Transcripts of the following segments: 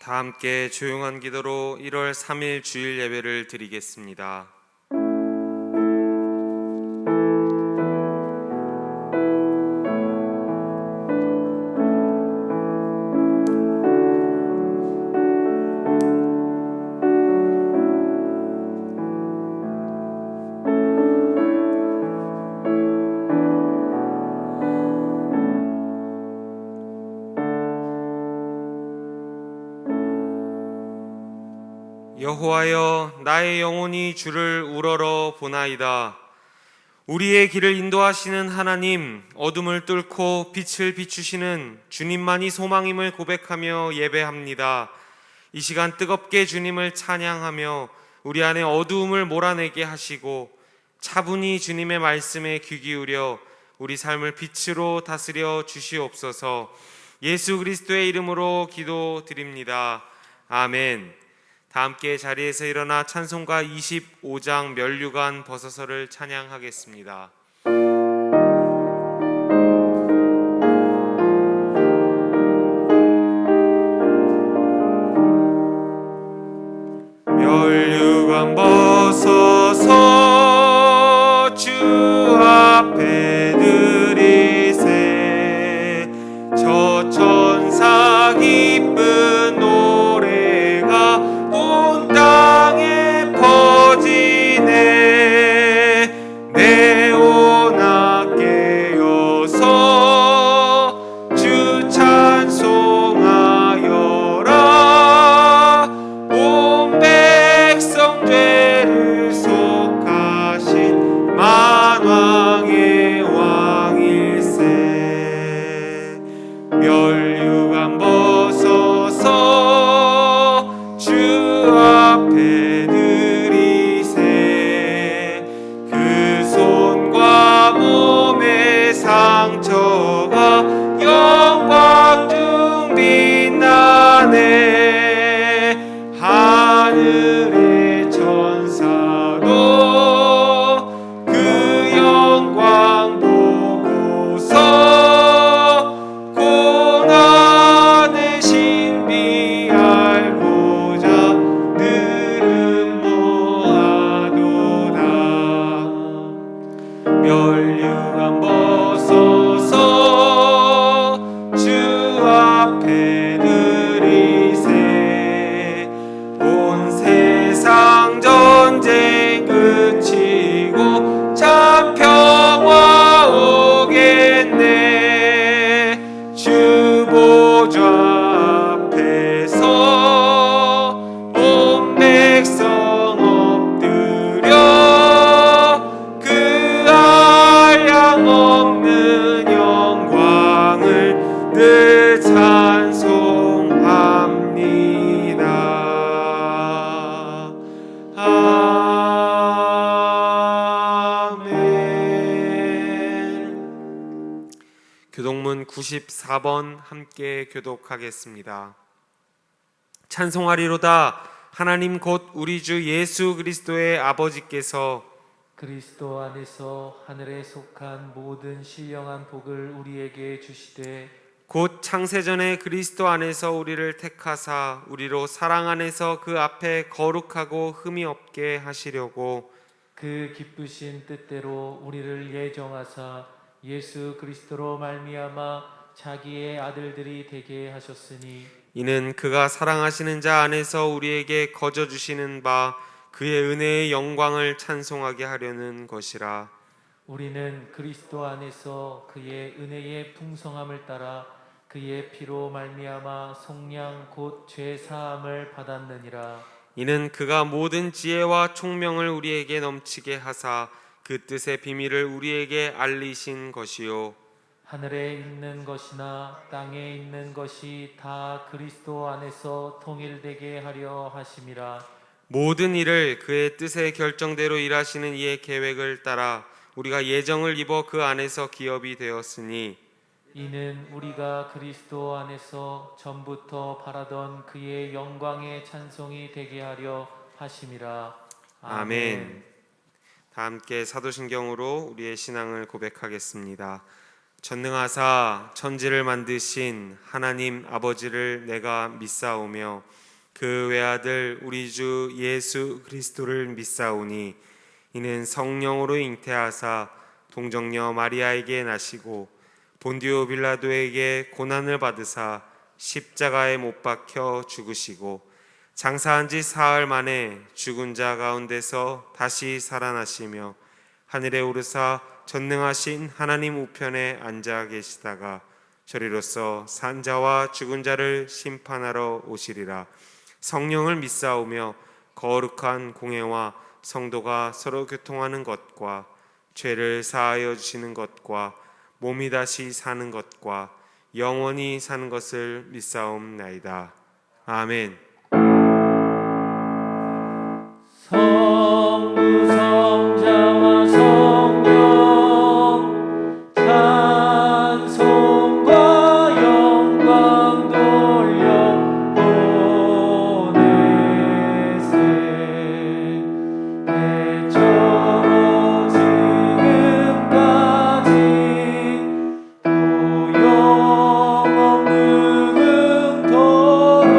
다 함께 조용한 기도로 1월 3일 주일 예배를 드리겠습니다. 여호와여, 나의 영혼이 주를 우러러 보나이다. 우리의 길을 인도하시는 하나님, 어둠을 뚫고 빛을 비추시는 주님만이 소망임을 고백하며 예배합니다. 이 시간 뜨겁게 주님을 찬양하며 우리 안에 어두움을 몰아내게 하시고 차분히 주님의 말씀에 귀 기울여 우리 삶을 빛으로 다스려 주시옵소서. 예수 그리스도의 이름으로 기도드립니다. 아멘. 다 함께 자리에서 일어나 찬송가 25장 면류관 벗어서를 찬양하겠습니다. 면류관 벗어서 주 앞에 드리세. 저 천사 기쁜 노래가 온 땅에 퍼지네. 네오나 깨어서 주 찬송하여라. 온 백성 죄를 속하신 만왕의 왕일세. 면류관 벗어서 주 앞에 드리세. 그 손과 몸의 상처가 영광 중 빛나네. 하늘의 천사도 그 영광 보고서 고난의 신비 알고자 늘은 모아도다. 면류관 벗어서 주 앞에 드리세. 온 세상 전쟁 그치고 참 평화 오겠네. 주 보좌 앞에서 온 백성 엎드려 그 한량 없는 영광을 늘 찬송합니다. 아멘. 교독문 94번 함께 교독하겠습니다. 찬송하리로다. 하나님 곧 우리 주 예수 그리스도의 아버지께서 그리스도 안에서 하늘에 속한 모든 신령한 복을 우리에게 주시되 곧 창세전에 그리스도 안에서 우리를 택하사 우리로 사랑 안에서 그 앞에 거룩하고 흠이 없게 하시려고 그 기쁘신 뜻대로 우리를 예정하사 예수 그리스도로 말미암아 자기의 아들들이 되게 하셨으니 이는 그가 사랑하시는 자 안에서 우리에게 거저 주시는 바 그의 은혜의 영광을 찬송하게 하려는 것이라. 우리는 그리스도 안에서 그의 은혜의 풍성함을 따라 그의 피로 말미암아 속량 곧 죄 사함을 받았느니라. 이는 그가 모든 지혜와 총명을 우리에게 넘치게 하사 그 뜻의 비밀을 우리에게 알리신 것이요 하늘에 있는 것이나 땅에 있는 것이 다 그리스도 안에서 통일되게 하려 하심이라. 모든 일을 그의 뜻의 결정대로 일하시는 이의 계획을 따라 우리가 예정을 입어 그 안에서 기업이 되었으니 이는 우리가 그리스도 안에서 전부터 바라던 그의 영광의 찬송이 되게 하려 하심이라. 아멘. 다 함께 사도신경으로 우리의 신앙을 고백하겠습니다. 전능하사 천지를 만드신 하나님 아버지를 내가 믿사오며 그 외아들 우리 주 예수 그리스도를 믿사오니 이는 성령으로 잉태하사 동정녀 마리아에게 나시고 본디오 빌라도에게 고난을 받으사 십자가에 못 박혀 죽으시고 장사한 지 사흘 만에 죽은 자 가운데서 다시 살아나시며 하늘에 오르사 전능하신 하나님 우편에 앉아 계시다가 저리로서 산 자와 죽은 자를 심판하러 오시리라. 성령을 믿사오며 거룩한 공회와 성도가 서로 교통하는 것과 죄를 사하여 주시는 것과 몸이 다시 사는 것과 영원히 사는 것을 믿사옵나이다. 아멘. 성부 성자와 성령 찬송과 영광 돌려 보내세 대처로 지금까지 도용없는 응도록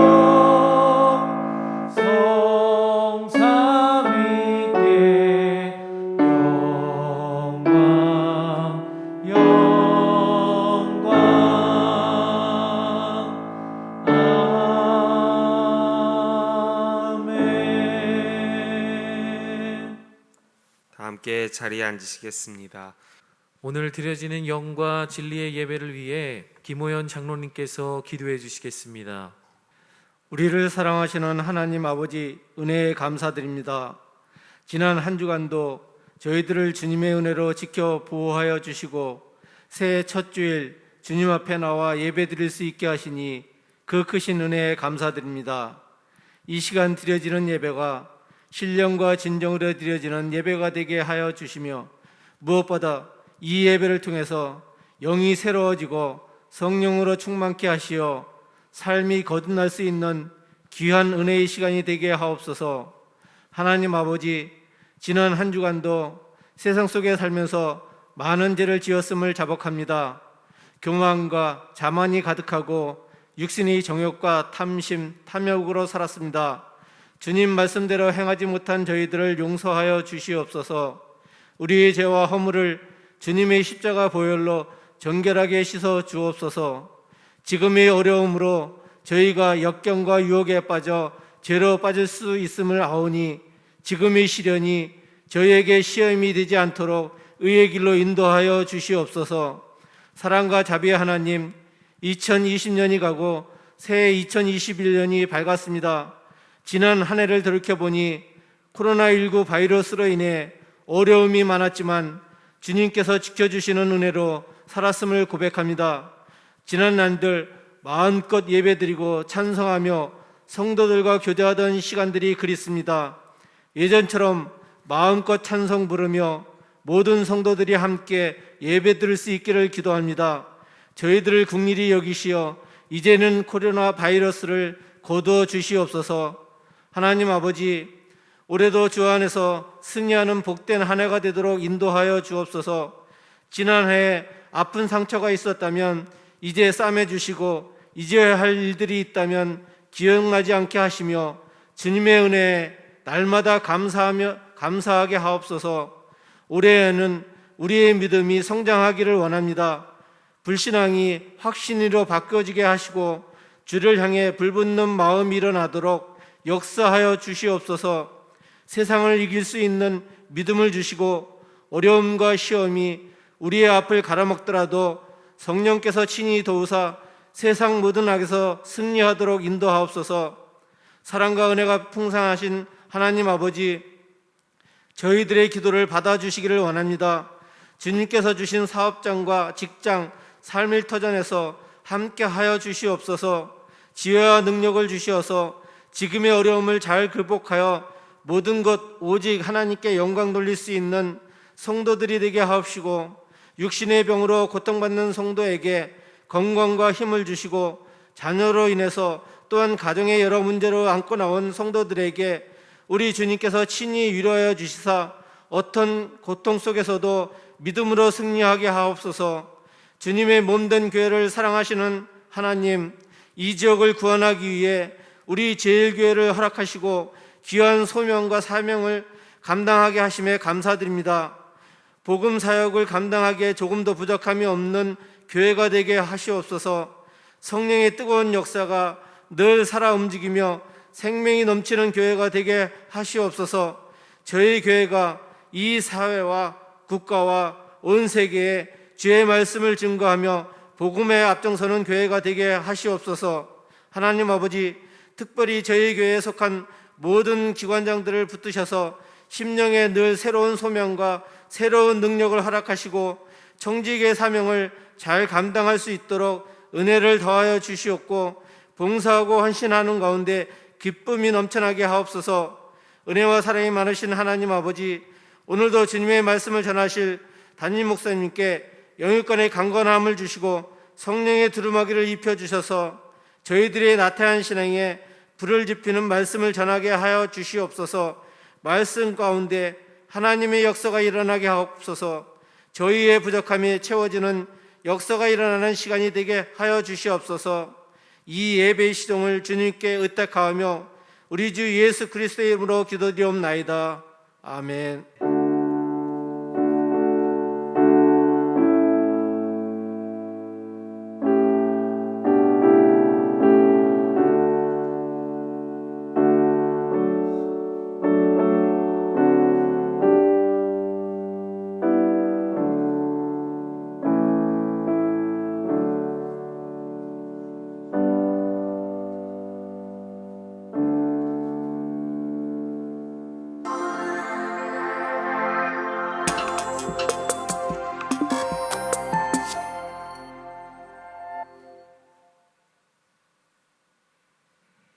성삼위께 영광 아멘. 다 함께 자리에 앉으시겠습니다. 오늘 드려지는 영과 진리의 예배를 위해 김호연 장로님께서 기도해 주시겠습니다. 우리를 사랑하시는 하나님 아버지 은혜에 감사드립니다. 지난 한 주간도 저희들을 주님의 은혜로 지켜 보호하여 주시고 새해 첫 주일 주님 앞에 나와 예배드릴 수 있게 하시니 그 크신 은혜에 감사드립니다. 이 시간 드려지는 예배가 신령과 진정으로 드려지는 예배가 되게 하여 주시며 무엇보다 이 예배를 통해서 영이 새로워지고 성령으로 충만케 하시어 삶이 거듭날 수 있는 귀한 은혜의 시간이 되게 하옵소서. 하나님 아버지, 지난 한 주간도 세상 속에 살면서 많은 죄를 지었음을 자복합니다. 교만과 자만이 가득하고 육신의 정욕과 탐심, 탐욕으로 살았습니다. 주님 말씀대로 행하지 못한 저희들을 용서하여 주시옵소서. 우리의 죄와 허물을 주님의 십자가 보혈로 정결하게 씻어 주옵소서. 지금의 어려움으로 저희가 역경과 유혹에 빠져 죄로 빠질 수 있음을 아오니 지금의 시련이 저희에게 시험이 되지 않도록 의의 길로 인도하여 주시옵소서. 사랑과 자비의 하나님, 2020년이 가고 새해 2021년이 밝았습니다. 지난 한 해를 돌이켜보니 코로나19 바이러스로 인해 어려움이 많았지만 주님께서 지켜주시는 은혜로 살았음을 고백합니다. 지난 날들 마음껏 예배드리고 찬성하며 성도들과 교제하던 시간들이 그립습니다. 예전처럼 마음껏 찬송 부르며 모든 성도들이 함께 예배드릴 수 있기를 기도합니다. 저희들을 긍휼히 여기시어 이제는 코로나 바이러스를 거두어 주시옵소서. 하나님 아버지, 올해도 주 안에서 승리하는 복된 한 해가 되도록 인도하여 주옵소서. 지난 해에 아픈 상처가 있었다면 이제 싸매주시고 잊어야 할 일들이 있다면 기억나지 않게 하시며 주님의 은혜에 날마다 감사하게 하옵소서. 올해에는 우리의 믿음이 성장하기를 원합니다. 불신앙이 확신으로 바뀌어지게 하시고 주를 향해 불붙는 마음이 일어나도록 역사하여 주시옵소서. 세상을 이길 수 있는 믿음을 주시고 어려움과 시험이 우리의 앞을 가라먹더라도 성령께서 친히 도우사 세상 모든 악에서 승리하도록 인도하옵소서. 사랑과 은혜가 풍성하신 하나님 아버지, 저희들의 기도를 받아주시기를 원합니다. 주님께서 주신 사업장과 직장, 삶의 터전에서 함께하여 주시옵소서. 지혜와 능력을 주시어서 지금의 어려움을 잘 극복하여 모든 것 오직 하나님께 영광 돌릴 수 있는 성도들이 되게 하옵시고 육신의 병으로 고통받는 성도에게 건강과 힘을 주시고 자녀로 인해서 또한 가정의 여러 문제로 안고 나온 성도들에게 우리 주님께서 친히 위로하여 주시사 어떤 고통 속에서도 믿음으로 승리하게 하옵소서. 주님의 몸된 교회를 사랑하시는 하나님, 이 지역을 구원하기 위해 우리 제일교회를 허락하시고 귀한 소명과 사명을 감당하게 하심에 감사드립니다. 복음 사역을 감당하기에 조금도 부족함이 없는 교회가 되게 하시옵소서. 성령의 뜨거운 역사가 늘 살아 움직이며 생명이 넘치는 교회가 되게 하시옵소서. 저희 교회가 이 사회와 국가와 온 세계에 주의 말씀을 증거하며 복음에 앞장서는 교회가 되게 하시옵소서. 하나님 아버지, 특별히 저희 교회에 속한 모든 기관장들을 붙드셔서 심령에 늘 새로운 소명과 새로운 능력을 허락하시고 청직의 사명을 잘 감당할 수 있도록 은혜를 더하여 주시옵고, 봉사하고 헌신하는 가운데 기쁨이 넘쳐나게 하옵소서. 은혜와 사랑이 많으신 하나님 아버지, 오늘도 주님의 말씀을 전하실 담임 목사님께 영육간의 강건함을 주시고 성령의 두루마기를 입혀주셔서 저희들의 나태한 신앙에 불을 지피는 말씀을 전하게 하여 주시옵소서. 말씀 가운데 하나님의 역사가 일어나게 하옵소서. 저희의 부족함이 채워지는 역사가 일어나는 시간이 되게 하여 주시옵소서. 이 예배의 시종을 주님께 의탁하며 우리 주 예수 그리스도의 이름으로 기도드리옵나이다. 아멘.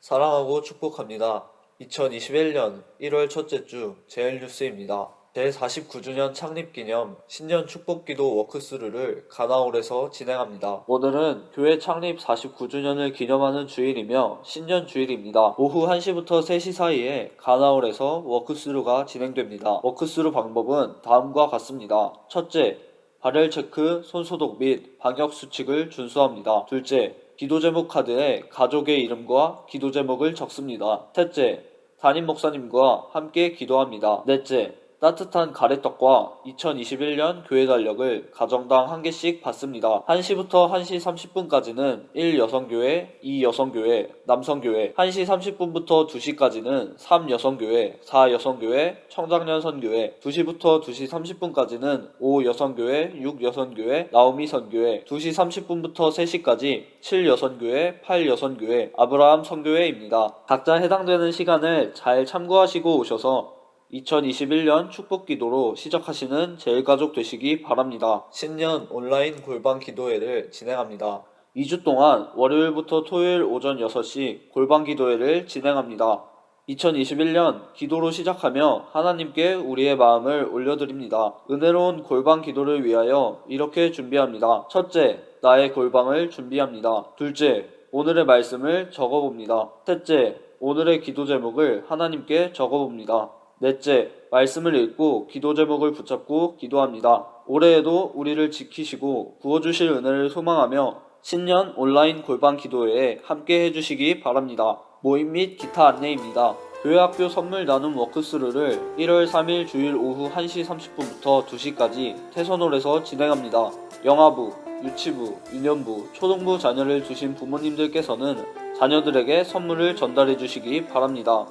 사랑하고 축복합니다. 2021년 1월 첫째 주 제일뉴스입니다. 제49주년 창립기념 신년 축복기도 워크스루를 가나홀에서 진행합니다. 오늘은 교회 창립 49주년을 기념하는 주일이며 신년 주일입니다. 오후 1시부터 3시 사이에 가나홀에서 워크스루가 진행됩니다. 워크스루 방법은 다음과 같습니다. 첫째, 발열 체크, 손소독 및 방역수칙을 준수합니다. 둘째, 기도제목 카드에 가족의 이름과 기도제목을 적습니다. 셋째, 담임 목사님과 함께 기도합니다. 넷째, 따뜻한 가래떡과 2021년 교회 달력을 가정당 한 개씩 받습니다. 1시부터 1시 30분까지는 1여성교회, 2여성교회, 남성교회, 1시 30분부터 2시까지는 3여성교회, 4여성교회, 청장년 선교회, 2시부터 2시 30분까지는 5여성교회, 6여성교회, 나오미 선교회, 2시 30분부터 3시까지 7여성교회, 8여성교회, 아브라함 선교회입니다. 각자 해당되는 시간을 잘 참고하시고 오셔서 2021년 축복기도로 시작하시는 제일가족 되시기 바랍니다. 신년 온라인 골방 기도회를 진행합니다. 2주 동안 월요일부터 토요일 오전 6시 골방 기도회를 진행합니다. 2021년 기도로 시작하며 하나님께 우리의 마음을 올려드립니다. 은혜로운 골방 기도를 위하여 이렇게 준비합니다. 첫째, 나의 골방을 준비합니다. 둘째, 오늘의 말씀을 적어봅니다. 셋째, 오늘의 기도 제목을 하나님께 적어봅니다. 넷째, 말씀을 읽고 기도 제목을 붙잡고 기도합니다. 올해에도 우리를 지키시고 부어주실 은혜를 소망하며 신년 온라인 골방 기도회에 함께 해주시기 바랍니다. 모임 및 기타 안내입니다. 교회학교 선물 나눔 워크스루를 1월 3일 주일 오후 1시 30분부터 2시까지 태선홀에서 진행합니다. 영아부, 유치부, 유년부, 초등부 자녀를 두신 부모님들께서는 자녀들에게 선물을 전달해 주시기 바랍니다.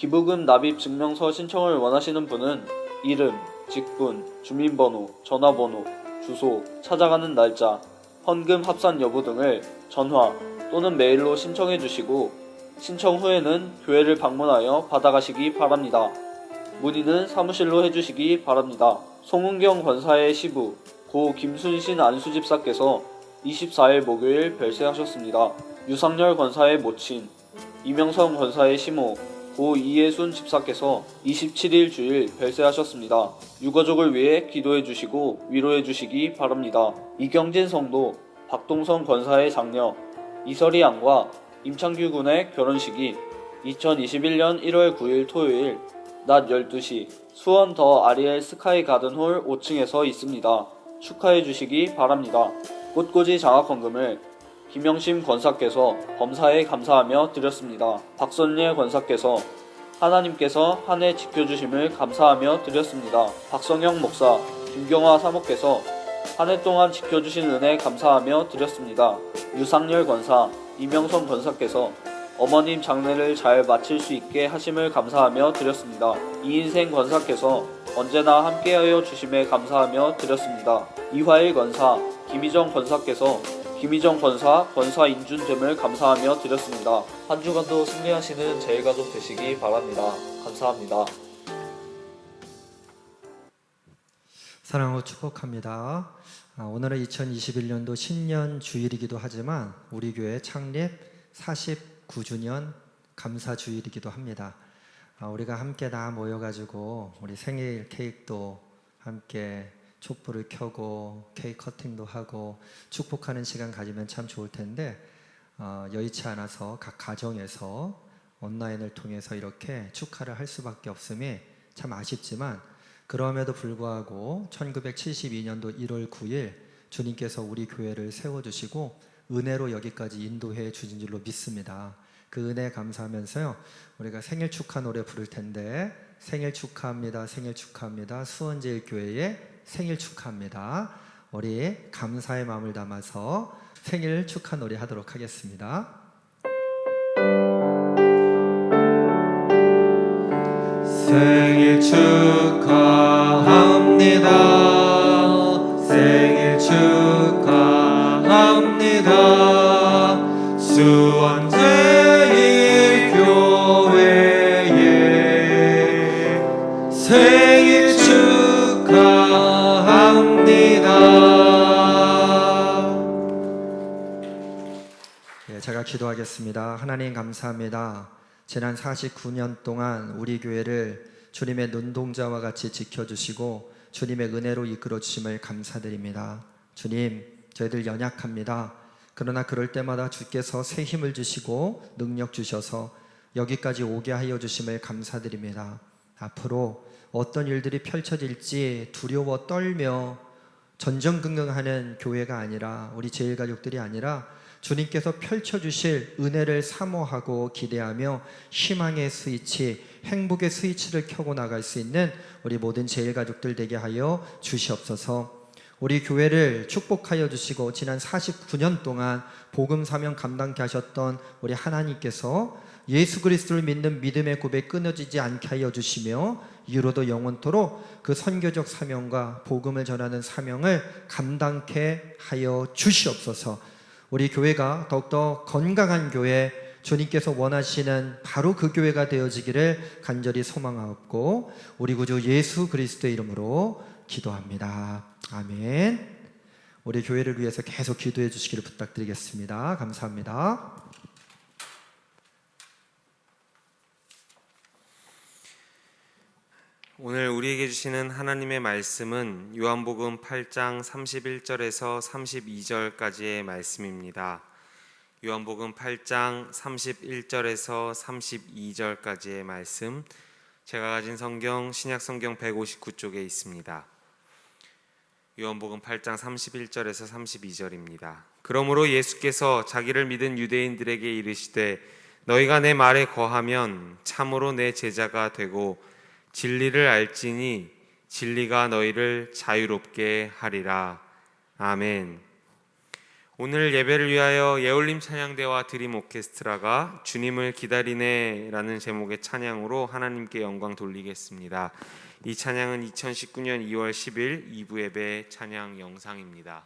기부금 납입 증명서 신청을 원하시는 분은 이름, 직분, 주민번호, 전화번호, 주소, 찾아가는 날짜, 헌금 합산 여부 등을 전화 또는 메일로 신청해 주시고 신청 후에는 교회를 방문하여 받아가시기 바랍니다. 문의는 사무실로 해주시기 바랍니다. 송은경 권사의 시부 고 김순신 안수집사께서 24일 목요일 별세하셨습니다. 유상열 권사의 모친, 이명성 권사의 시모, 고 이예순 집사께서 27일 주일 별세하셨습니다. 유가족을 위해 기도해 주시고 위로해 주시기 바랍니다. 이경진 성도, 박동성 권사의 장녀, 이설이 양과 임창규 군의 결혼식이 2021년 1월 9일 토요일 낮 12시 수원 더 아리엘 스카이 가든홀 5층에서 있습니다. 축하해 주시기 바랍니다. 꽃꽂이 장학헌금을 김영심 권사께서 범사에 감사하며 드렸습니다. 박선예 권사께서 하나님께서 한 해 지켜주심을 감사하며 드렸습니다. 박성영 목사, 김경화 사모께서 한 해 동안 지켜주신 은혜 감사하며 드렸습니다. 유상열 권사, 이명선 권사께서 어머님 장례를 잘 마칠 수 있게 하심을 감사하며 드렸습니다. 이인생 권사께서 언제나 함께하여 주심에 감사하며 드렸습니다. 이화일 권사, 김희정 권사께서 김희정 권사, 권사 인준됨을 감사하며 드렸습니다. 한 주간도 승리하시는 제일가족 되시기 바랍니다. 감사합니다. 사랑하고 축복합니다. 오늘은 2021년도 신년 주일이기도 하지만 우리 교회 창립 49주년 감사 주일이기도 합니다. 우리가 함께 다 모여가지고 우리 생일 케이크도 함께 촛불을 켜고 케이크 커팅도 하고 축복하는 시간 가지면 참 좋을 텐데 여의치 않아서 각 가정에서 온라인을 통해서 이렇게 축하를 할 수밖에 없음이 참 아쉽지만, 그럼에도 불구하고 1972년도 1월 9일 주님께서 우리 교회를 세워주시고 은혜로 여기까지 인도해 주신 줄로 믿습니다. 그 은혜에 감사하면서요, 우리가 생일 축하 노래 부를 텐데, 생일 축하합니다, 생일 축하합니다, 수원제일교회의 생일 축하합니다. 우리 감사의 마음을 담아서 생일 축하 노래 하도록 하겠습니다. 생일 축하합니다. 생일 축하합니다. 수원제일교회의 생일 제가 기도하겠습니다. 하나님 감사합니다. 지난 49년 동안 우리 교회를 주님의 눈동자와 같이 지켜주시고 주님의 은혜로 이끌어 주심을 감사드립니다. 주님, 저희들 연약합니다. 그러나 그럴 때마다 주께서 새 힘을 주시고 능력 주셔서 여기까지 오게 하여 주심을 감사드립니다. 앞으로 어떤 일들이 펼쳐질지 두려워 떨며 전전긍긍하는 교회가 아니라, 우리 제일가족들이 아니라 주님께서 펼쳐주실 은혜를 사모하고 기대하며 희망의 스위치, 행복의 스위치를 켜고 나갈 수 있는 우리 모든 제일가족들 되게 하여 주시옵소서. 우리 교회를 축복하여 주시고 지난 49년 동안 복음 사명 감당케 하셨던 우리 하나님께서 예수 그리스도를 믿는 믿음의 고백 끊어지지 않게 하여 주시며 이후로도 영원토록 그 선교적 사명과 복음을 전하는 사명을 감당케 하여 주시옵소서. 우리 교회가 더욱더 건강한 교회, 주님께서 원하시는 바로 그 교회가 되어지기를 간절히 소망하옵고 우리 구주 예수 그리스도의 이름으로 기도합니다. 아멘. 우리 교회를 위해서 계속 기도해 주시기를 부탁드리겠습니다. 감사합니다. 오늘 우리에게 주시는 하나님의 말씀은 요한복음 8장 31절에서 32절까지의 말씀입니다. 요한복음 8장 31절에서 32절까지의 말씀, 제가 가진 성경 신약성경 159쪽에 있습니다. 요한복음 8장 31절에서 32절입니다. 그러므로 예수께서 자기를 믿은 유대인들에게 이르시되 너희가 내 말에 거하면 참으로 내 제자가 되고 진리를 알지니 진리가 너희를 자유롭게 하리라. 아멘. 오늘 예배를 위하여 예울림 찬양대와 드림 오케스트라가 주님을 기다리네 라는 제목의 찬양으로 하나님께 영광 돌리겠습니다. 이 찬양은 2019년 2월 10일 2부 예배 찬양 영상입니다.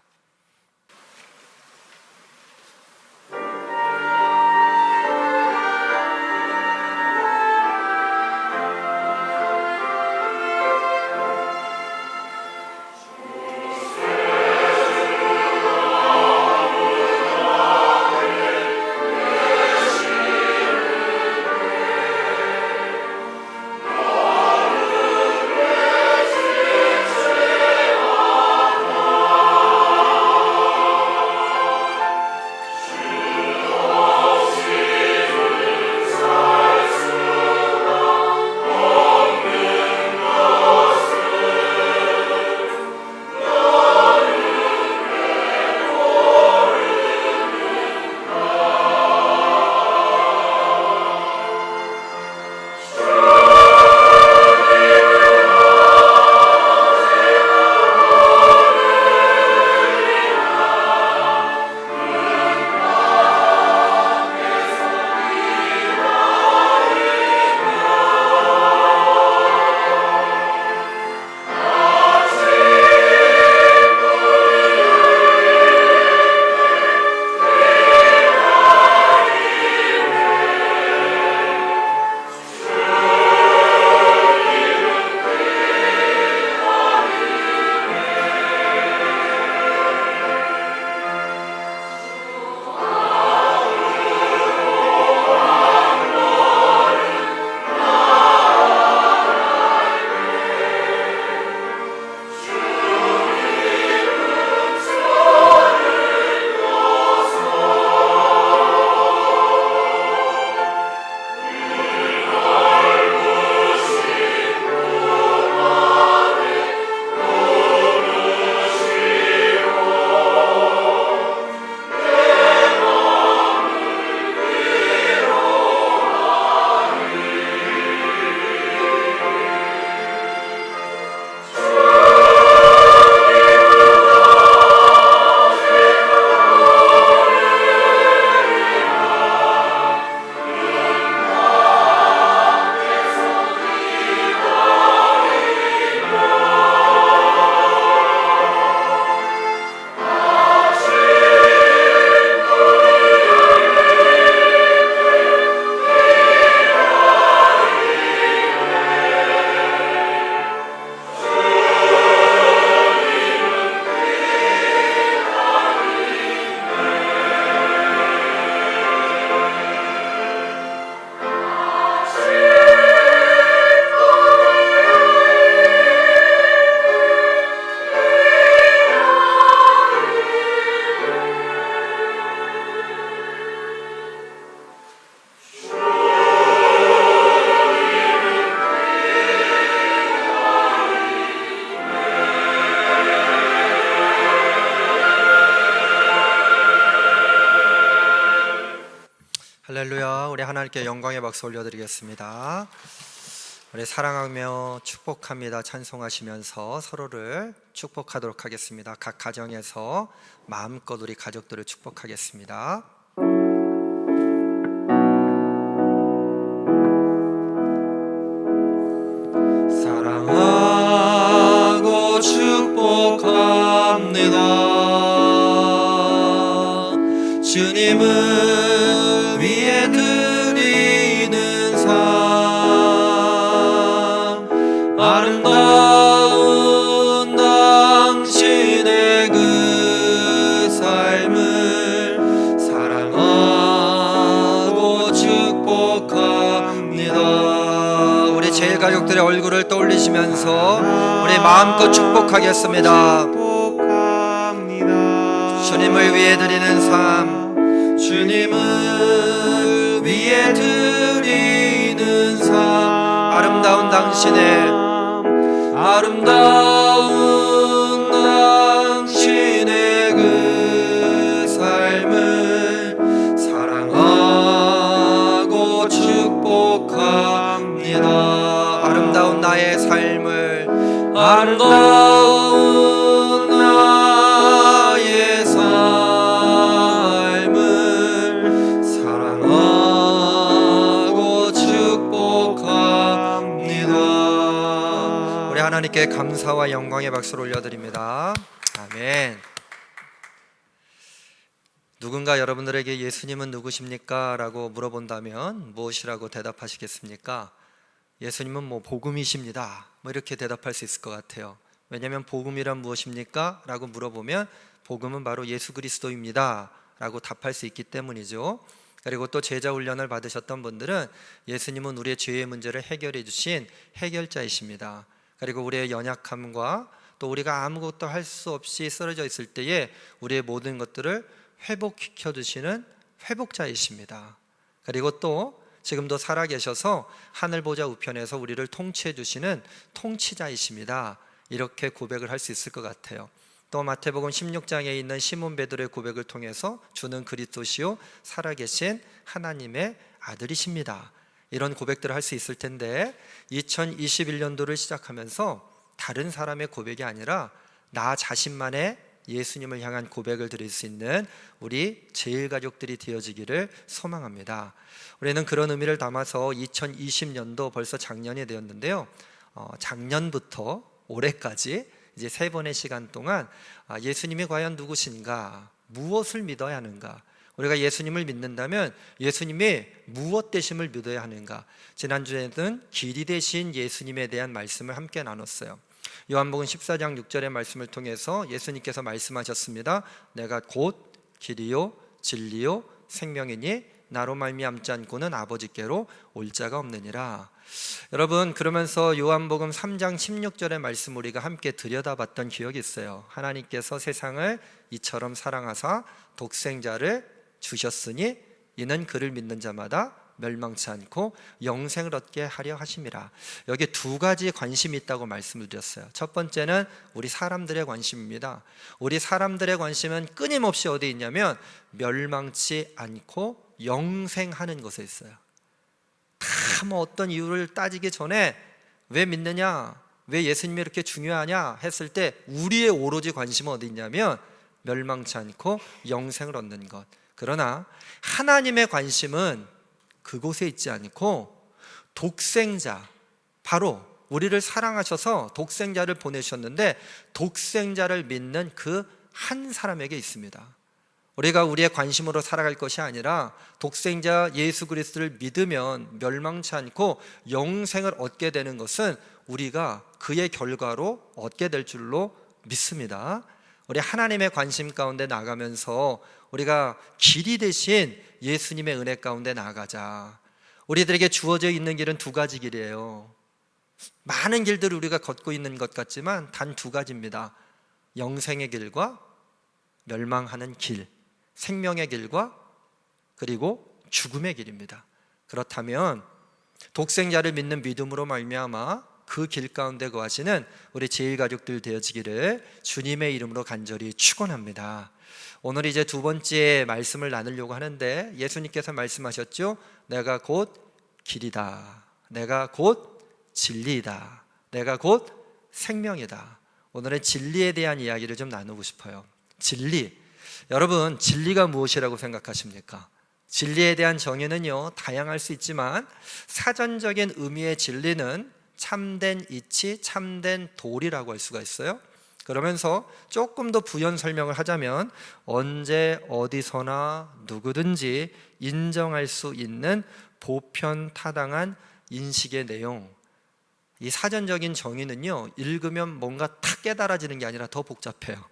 할렐루야. 우리 하나님께 영광의 박수 올려드리겠습니다. 우리 사랑하며 축복합니다 찬송하시면서 서로를 축복하도록 하겠습니다. 각 가정에서 마음껏 우리 가족들을 축복하겠습니다. 사랑하고 축복합니다. 주님을 위해 드리는 삶, 아름다운 당신의 그 삶을 사랑하고 축복합니다. 우리 제일 가족들의 얼굴을 떠올리시면서 우리 마음껏 축복하겠습니다. 주님을 위해 드리는 삶, 주님을 위해 드리는 삶, 아름다운 당신의 그 삶을 사랑하고 축복합니다. 아름다운 나의 삶을, 아름다운 나의 삶을 사랑하고 축복합니다. 우리 하나님께 감사와 영광의 박수를 올려드립니다. 아멘. 누군가 여러분들에게 예수님은 누구십니까? 라고 물어본다면 무엇이라고 대답하시겠습니까? 예수님은 복음이십니다. 이렇게 대답할 수 있을 것 같아요. 왜냐하면 복음이란 무엇입니까? 라고 물어보면 복음은 바로 예수 그리스도입니다 라고 답할 수 있기 때문이죠. 그리고 또 제자 훈련을 받으셨던 분들은 예수님은 우리의 죄의 문제를 해결해 주신 해결자이십니다. 그리고 우리의 연약함과 또 우리가 아무것도 할 수 없이 쓰러져 있을 때에 우리의 모든 것들을 회복시켜 주시는 회복자이십니다. 그리고 또 지금도 살아계셔서 하늘보좌 우편에서 우리를 통치해 주시는 통치자이십니다. 이렇게 고백을 할 수 있을 것 같아요. 또 마태복음 16장에 있는 시몬 베드로의 고백을 통해서 주는 그리스도시요 살아계신 하나님의 아들이십니다. 이런 고백들을 할 수 있을 텐데 2021년도를 시작하면서 다른 사람의 고백이 아니라 나 자신만의 예수님을 향한 고백을 드릴 수 있는 우리 제일가족들이 되어지기를 소망합니다. 우리는 그런 의미를 담아서 2020년도 벌써 작년이 되었는데요, 작년부터 올해까지 이제 3번의 시간 동안 예수님이 과연 누구신가, 무엇을 믿어야 하는가, 우리가 예수님을 믿는다면 예수님이 무엇 되심을 믿어야 하는가, 지난주에는 길이 되신 예수님에 대한 말씀을 함께 나눴어요. 요한복음 14장 6절의 말씀을 통해서 예수님께서 말씀하셨습니다. 내가 곧 길이요 진리요 생명이니 나로 말미암지 않고는 아버지께로 올 자가 없느니라. 여러분, 그러면서 요한복음 3장 16절의 말씀 우리가 함께 들여다봤던 기억이 있어요. 하나님께서 세상을 이처럼 사랑하사 독생자를 주셨으니 이는 그를 믿는 자마다 멸망치 않고 영생을 얻게 하려 하심이라. 여기 두 가지 관심이 있다고 말씀을 드렸어요. 첫 번째는 우리 사람들의 관심입니다. 우리 사람들의 관심은 끊임없이 어디에 있냐면 멸망치 않고 영생하는 것에 있어요. 다 어떤 이유를 따지기 전에 왜 믿느냐, 왜 예수님이 이렇게 중요하냐 했을 때 우리의 오로지 관심은 어디 있냐면 멸망치 않고 영생을 얻는 것. 그러나 하나님의 관심은 그곳에 있지 않고 독생자, 바로 우리를 사랑하셔서 독생자를 보내셨는데 독생자를 믿는 그 한 사람에게 있습니다. 우리가 우리의 관심으로 살아갈 것이 아니라 독생자 예수 그리스도를 믿으면 멸망치 않고 영생을 얻게 되는 것은 우리가 그의 결과로 얻게 될 줄로 믿습니다. 우리 하나님의 관심 가운데 나가면서 우리가 길이 되신 예수님의 은혜 가운데 나가자. 우리들에게 주어져 있는 길은 두 가지 길이에요. 많은 길들을 우리가 걷고 있는 것 같지만 단 두 가지입니다. 영생의 길과 멸망하는 길, 생명의 길과 그리고 죽음의 길입니다. 그렇다면 독생자를 믿는 믿음으로 말미암아 그 길 가운데 거하시는 우리 제일가족들 되어지기를 주님의 이름으로 간절히 축원합니다. 오늘 이제 두 번째 말씀을 나누려고 하는데, 예수님께서 말씀하셨죠. 내가 곧 길이다, 내가 곧 진리이다, 내가 곧 생명이다. 오늘은 진리에 대한 이야기를 좀 나누고 싶어요. 진리, 여러분 진리가 무엇이라고 생각하십니까? 진리에 대한 정의는요 다양할 수 있지만, 사전적인 의미의 진리는 참된 이치, 참된 도리라고 할 수가 있어요. 그러면서 조금 더 부연 설명을 하자면, 언제 어디서나 누구든지 인정할 수 있는 보편타당한 인식의 내용. 이 사전적인 정의는요 읽으면 뭔가 탁 깨달아지는 게 아니라 더 복잡해요.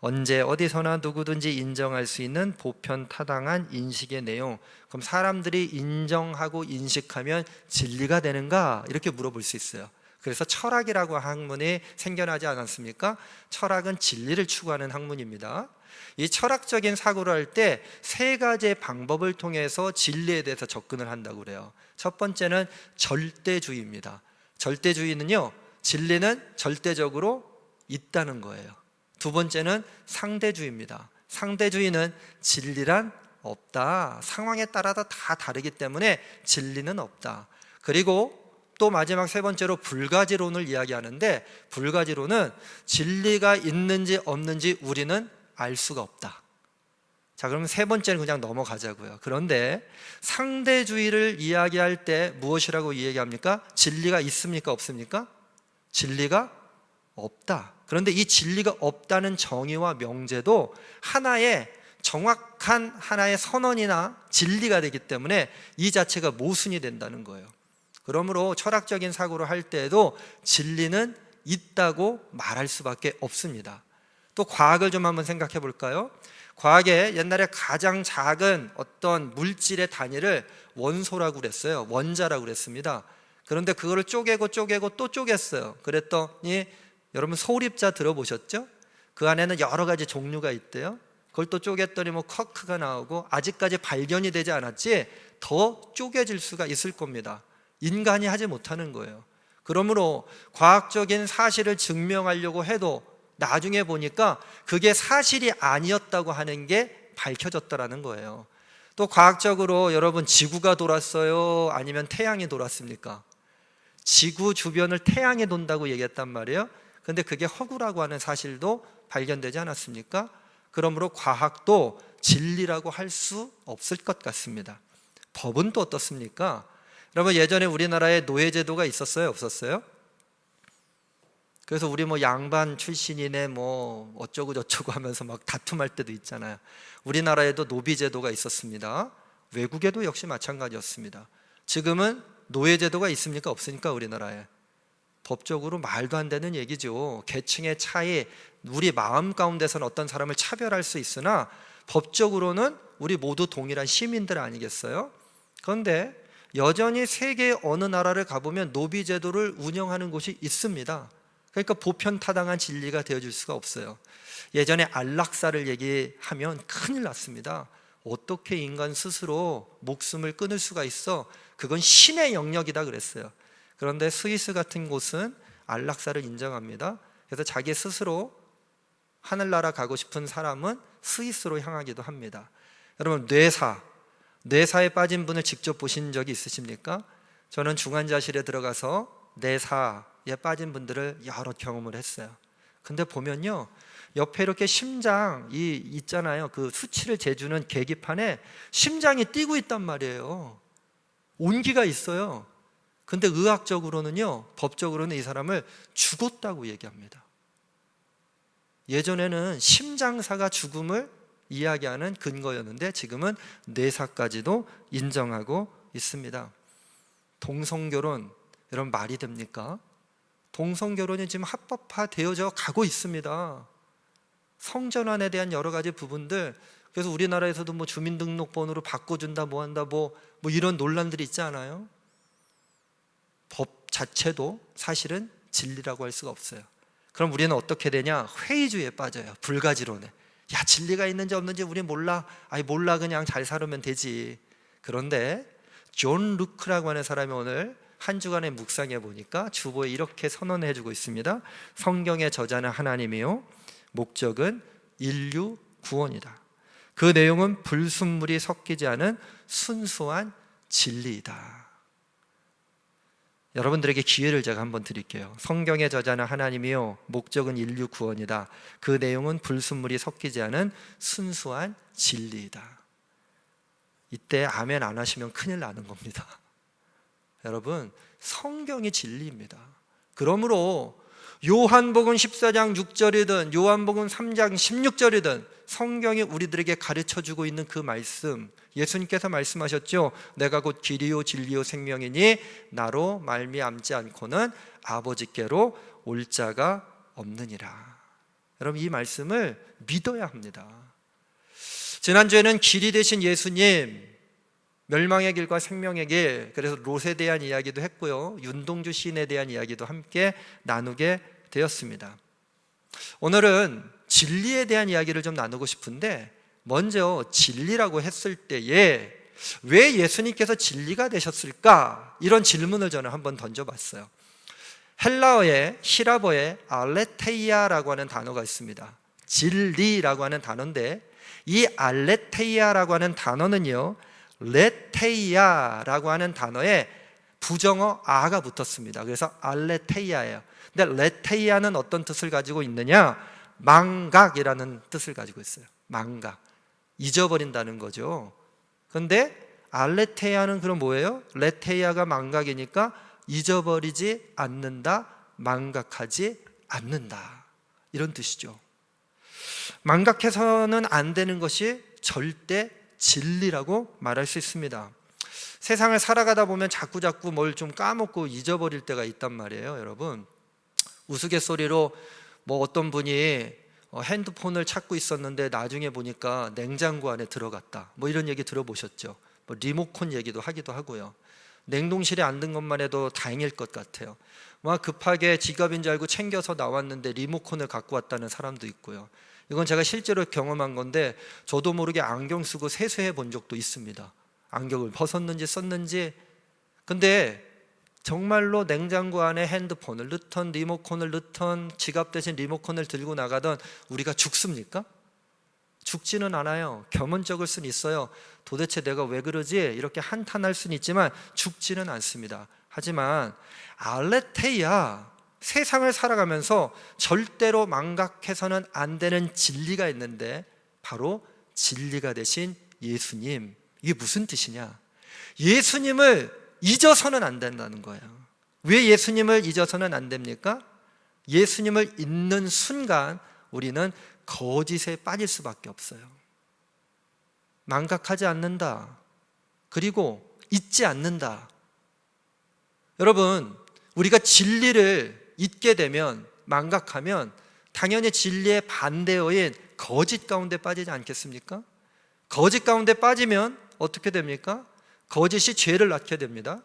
언제 어디서나 누구든지 인정할 수 있는 보편타당한 인식의 내용. 그럼 사람들이 인정하고 인식하면 진리가 되는가? 이렇게 물어볼 수 있어요. 그래서 철학이라고 학문이 생겨나지 않았습니까? 철학은 진리를 추구하는 학문입니다. 이 철학적인 사고를 할 때 세 가지의 방법을 통해서 진리에 대해서 접근을 한다고 그래요. 첫 번째는 절대주의입니다. 절대주의는요, 진리는 절대적으로 있다는 거예요. 두 번째는 상대주의입니다. 상대주의는 진리란 없다, 상황에 따라서 다 다르기 때문에 진리는 없다. 그리고 또 마지막 세 번째로 불가지론을 이야기하는데, 불가지론은 진리가 있는지 없는지 우리는 알 수가 없다. 자, 그러면 세 번째는 그냥 넘어가자고요. 그런데 상대주의를 이야기할 때 무엇이라고 이야기합니까? 진리가 있습니까? 없습니까? 진리가 없다. 그런데 이 진리가 없다는 정의와 명제도 하나의 정확한 하나의 선언이나 진리가 되기 때문에 이 자체가 모순이 된다는 거예요. 그러므로 철학적인 사고를 할 때에도 진리는 있다고 말할 수밖에 없습니다. 또 과학을 좀 한번 생각해 볼까요? 과학에 옛날에 가장 작은 어떤 물질의 단위를 원소라고 그랬어요. 원자라고 그랬습니다. 그런데 그거를 쪼개고 또 쪼갰어요. 그랬더니 여러분 소립자 들어보셨죠? 그 안에는 여러 가지 종류가 있대요. 그걸 또 쪼갰더니 뭐 쿼크가 나오고, 아직까지 발견이 되지 않았지 더 쪼개질 수가 있을 겁니다. 인간이 하지 못하는 거예요. 그러므로 과학적인 사실을 증명하려고 해도 나중에 보니까 그게 사실이 아니었다고 하는 게 밝혀졌다라는 거예요. 또 과학적으로 여러분 지구가 돌았어요? 아니면 태양이 돌았습니까? 지구 주변을 태양이 돈다고 얘기했단 말이에요. 근데 그게 허구라고 하는 사실도 발견되지 않았습니까? 그러므로 과학도 진리라고 할 수 없을 것 같습니다. 법은 또 어떻습니까? 여러분 예전에 우리나라에 노예제도가 있었어요? 없었어요? 그래서 우리 뭐 양반 출신이네 뭐 어쩌고 저쩌고 하면서 막 다툼할 때도 있잖아요. 우리나라에도 노비제도가 있었습니다. 외국에도 역시 마찬가지였습니다. 지금은 노예제도가 있습니까? 없습니까? 우리나라에. 법적으로 말도 안 되는 얘기죠. 계층의 차이, 우리 마음 가운데서는 어떤 사람을 차별할 수 있으나 법적으로는 우리 모두 동일한 시민들 아니겠어요? 그런데 여전히 세계 어느 나라를 가보면 노비제도를 운영하는 곳이 있습니다. 그러니까 보편타당한 진리가 되어줄 수가 없어요. 예전에 안락사를 얘기하면 큰일 났습니다. 어떻게 인간 스스로 목숨을 끊을 수가 있어? 그건 신의 영역이다 그랬어요. 그런데 스위스 같은 곳은 안락사를 인정합니다. 그래서 자기 스스로 하늘나라 가고 싶은 사람은 스위스로 향하기도 합니다. 여러분 뇌사에 빠진 분을 직접 보신 적이 있으십니까? 저는 중환자실에 들어가서 뇌사에 빠진 분들을 여러 경험을 했어요. 근데 보면요, 옆에 이렇게 심장이 있잖아요. 그 수치를 재주는 계기판에 심장이 뛰고 있단 말이에요. 온기가 있어요. 근데 의학적으로는요, 법적으로는 이 사람을 죽었다고 얘기합니다. 예전에는 심장사가 죽음을 이야기하는 근거였는데 지금은 뇌사까지도 인정하고 있습니다. 동성결혼, 여러분 말이 됩니까? 동성결혼이 지금 합법화되어져 가고 있습니다. 성전환에 대한 여러 가지 부분들, 그래서 우리나라에서도 뭐 주민등록번호로 바꿔준다 뭐 한다 뭐 이런 논란들이 있지 않아요? 법 자체도 사실은 진리라고 할 수가 없어요. 그럼 우리는 어떻게 되냐? 회의주의에 빠져요. 불가지론에. 야, 진리가 있는지 없는지 우리 몰라. 아니 몰라, 그냥 잘 살으면 되지. 그런데 존 루크라고 하는 사람이 오늘 한 주간의 묵상해 보니까 주보에 이렇게 선언해 주고 있습니다. 성경의 저자는 하나님이요, 목적은 인류 구원이다. 그 내용은 불순물이 섞이지 않은 순수한 진리이다. 여러분들에게 기회를 제가 한번 드릴게요. 성경의 저자는 하나님이요, 목적은 인류 구원이다. 그 내용은 불순물이 섞이지 않은 순수한 진리이다. 이때 아멘 안 하시면 큰일 나는 겁니다. 여러분, 성경이 진리입니다. 그러므로 요한복음 14장 6절이든 요한복음 3장 16절이든 성경이 우리들에게 가르쳐주고 있는 그 말씀, 예수님께서 말씀하셨죠. 내가 곧 길이요 진리요 생명이니 나로 말미암지 않고는 아버지께로 올 자가 없느니라. 여러분, 이 말씀을 믿어야 합니다. 지난주에는 길이 되신 예수님, 멸망의 길과 생명의 길, 그래서 롯에 대한 이야기도 했고요, 윤동주 시인에 대한 이야기도 함께 나누게 되었습니다. 오늘은 진리에 대한 이야기를 좀 나누고 싶은데, 먼저 진리라고 했을 때에 왜 예수님께서 진리가 되셨을까? 이런 질문을 저는 한번 던져봤어요. 헬라어에, 히라보에 알레테이아라고 하는 단어가 있습니다. 진리라고 하는 단어인데, 이 알레테이아라고 하는 단어는요, 레테이아라고 하는 단어에 부정어 아가 붙었습니다. 그래서 알레테이아예요. 근데 레테이아는 어떤 뜻을 가지고 있느냐? 망각이라는 뜻을 가지고 있어요. 망각, 잊어버린다는 거죠. 그런데 알레테이아는 그럼 뭐예요? 레테이아가 망각이니까 잊어버리지 않는다, 망각하지 않는다, 이런 뜻이죠. 망각해서는 안 되는 것이 절대 진리라고 말할 수 있습니다. 세상을 살아가다 보면 자꾸자꾸 뭘 좀 까먹고 잊어버릴 때가 있단 말이에요. 여러분, 우스갯소리로 어떤 분이 핸드폰을 찾고 있었는데 나중에 보니까 냉장고 안에 들어갔다, 이런 얘기 들어보셨죠? 리모컨 얘기도 하기도 하고요. 냉동실에 안 든 것만 해도 다행일 것 같아요. 급하게 지갑인 줄 알고 챙겨서 나왔는데 리모컨을 갖고 왔다는 사람도 있고요. 이건 제가 실제로 경험한 건데, 저도 모르게 안경 쓰고 세수해 본 적도 있습니다. 안경을 벗었는지 썼는지. 근데 정말로 냉장고 안에 핸드폰을 넣던, 리모컨을 넣던, 지갑 대신 리모컨을 들고 나가던 우리가 죽습니까? 죽지는 않아요. 겸언적일 수는 있어요. 도대체 내가 왜 그러지? 이렇게 한탄할 수는 있지만 죽지는 않습니다. 하지만 알레테이아, 세상을 살아가면서 절대로 망각해서는 안 되는 진리가 있는데, 바로 진리가 되신 예수님. 이게 무슨 뜻이냐? 예수님을 잊어서는 안 된다는 거예요. 왜 예수님을 잊어서는 안 됩니까? 예수님을 잊는 순간 우리는 거짓에 빠질 수밖에 없어요. 망각하지 않는다, 그리고 잊지 않는다. 여러분, 우리가 진리를 잊게 되면, 망각하면 당연히 진리의 반대어인 거짓 가운데 빠지지 않겠습니까? 거짓 가운데 빠지면 어떻게 됩니까? 거짓이 죄를 낳게 됩니다.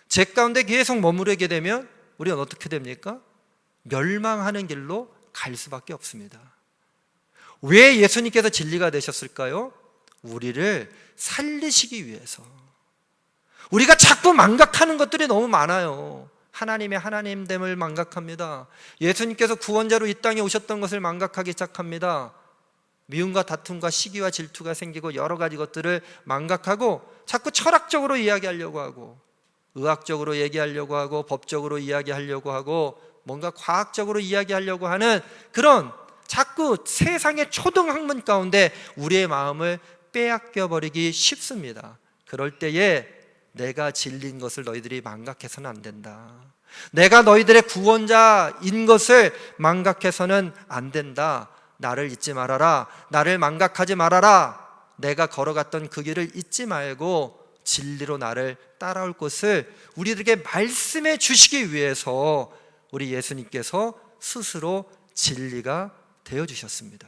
죄 가운데 계속 머무르게 되면 우리는 어떻게 됩니까? 멸망하는 길로 갈 수밖에 없습니다. 왜 예수님께서 진리가 되셨을까요? 우리를 살리시기 위해서. 우리가 자꾸 망각하는 것들이 너무 많아요. 하나님의 하나님됨을 망각합니다. 예수님께서 구원자로 이 땅에 오셨던 것을 망각하기 시작합니다. 미움과 다툼과 시기와 질투가 생기고 여러 가지 것들을 망각하고 자꾸 철학적으로 이야기하려고 하고, 의학적으로 얘기하려고 하고, 법적으로 이야기하려고 하고, 뭔가 과학적으로 이야기하려고 하는 그런 자꾸 세상의 초등학문 가운데 우리의 마음을 빼앗겨 버리기 쉽습니다. 그럴 때에 내가 진리인 것을 너희들이 망각해서는 안 된다. 내가 너희들의 구원자인 것을 망각해서는 안 된다. 나를 잊지 말아라. 나를 망각하지 말아라. 내가 걸어갔던 그 길을 잊지 말고 진리로 나를 따라올 것을 우리들에게 말씀해 주시기 위해서 우리 예수님께서 스스로 진리가 되어주셨습니다.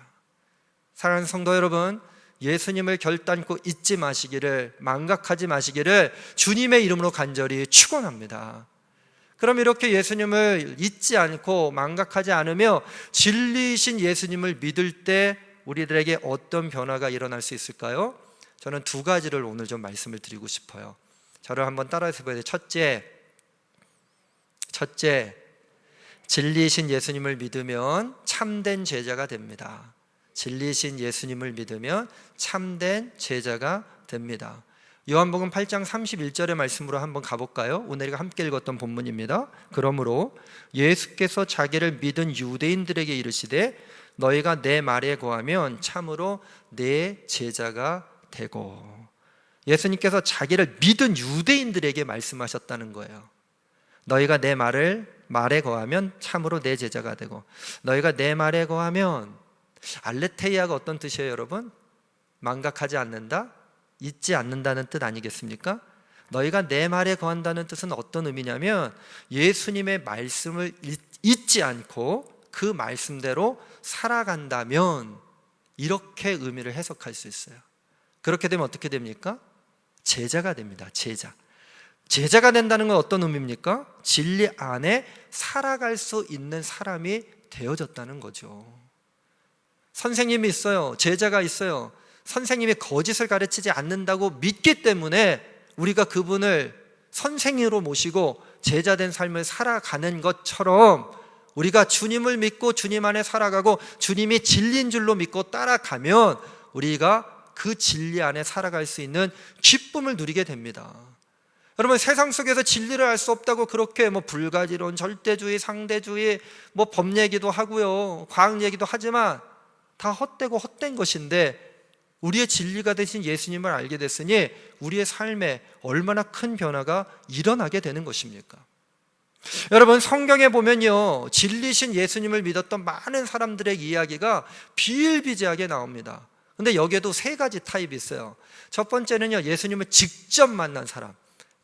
사랑하는 성도 여러분, 예수님을 결단코 잊지 마시기를, 망각하지 마시기를 주님의 이름으로 간절히 축원합니다. 그럼 이렇게 예수님을 잊지 않고 망각하지 않으며 진리이신 예수님을 믿을 때 우리들에게 어떤 변화가 일어날 수 있을까요? 저는 두 가지를 오늘 좀 말씀을 드리고 싶어요. 저를 한번 따라해서 봐야 돼요. 첫째, 첫째, 진리이신 예수님을 믿으면 참된 제자가 됩니다. 진리이신 예수님을 믿으면 참된 제자가 됩니다. 요한복음 8장 31절의 말씀으로 한번 가볼까요? 오늘 함께 읽었던 본문입니다. 그러므로 예수께서 자기를 믿은 유대인들에게 이르시되 너희가 내 말에 거하면 참으로 내 제자가 되고. 예수님께서 자기를 믿은 유대인들에게 말씀하셨다는 거예요. 너희가 내 말에 거하면 참으로 내 제자가 되고. 너희가 내 말에 거하면, 알레테이아가 어떤 뜻이에요, 여러분? 망각하지 않는다, 잊지 않는다는 뜻 아니겠습니까? 너희가 내 말에 거한다는 뜻은 어떤 의미냐면 예수님의 말씀을 잊지 않고 그 말씀대로 살아간다면, 이렇게 의미를 해석할 수 있어요. 그렇게 되면 어떻게 됩니까? 제자가 됩니다. 제자가 된다는 건 어떤 의미입니까? 진리 안에 살아갈 수 있는 사람이 되어졌다는 거죠. 선생님이 있어요. 제자가 있어요. 선생님이 거짓을 가르치지 않는다고 믿기 때문에 우리가 그분을 선생으로 모시고 제자된 삶을 살아가는 것처럼, 우리가 주님을 믿고 주님 안에 살아가고 주님이 진리인 줄로 믿고 따라가면 우리가 그 진리 안에 살아갈 수 있는 기쁨을 누리게 됩니다. 여러분, 세상 속에서 진리를 알 수 없다고 그렇게 불가지론, 절대주의, 상대주의, 법 얘기도 하고요, 과학 얘기도 하지만 다 헛되고 헛된 것인데, 우리의 진리가 되신 예수님을 알게 됐으니 우리의 삶에 얼마나 큰 변화가 일어나게 되는 것입니까? 여러분, 성경에 보면요, 진리신 예수님을 믿었던 많은 사람들의 이야기가 비일비재하게 나옵니다. 근데 여기에도 세 가지 타입이 있어요. 첫 번째는요, 예수님을 직접 만난 사람,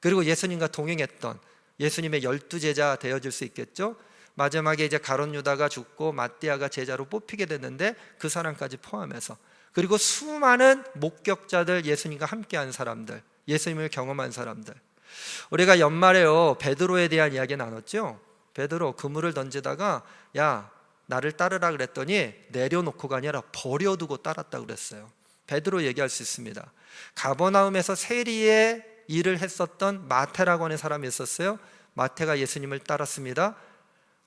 그리고 예수님과 동행했던 예수님의 12제자 되어줄 수 있겠죠. 마지막에 이제 가룟 유다가 죽고 마띠아가 제자로 뽑히게 됐는데 그 사람까지 포함해서, 그리고 수많은 목격자들, 예수님과 함께한 사람들, 예수님을 경험한 사람들. 우리가 연말에요, 베드로에 대한 이야기 나눴죠. 베드로 그물을 던지다가 야, 나를 따르라 그랬더니 내려놓고가 아니라 버려두고 따랐다고 그랬어요. 베드로 얘기할 수 있습니다. 가버나움에서 세리의 일을 했었던 마태라고 하는 사람이 있었어요. 마태가 예수님을 따랐습니다.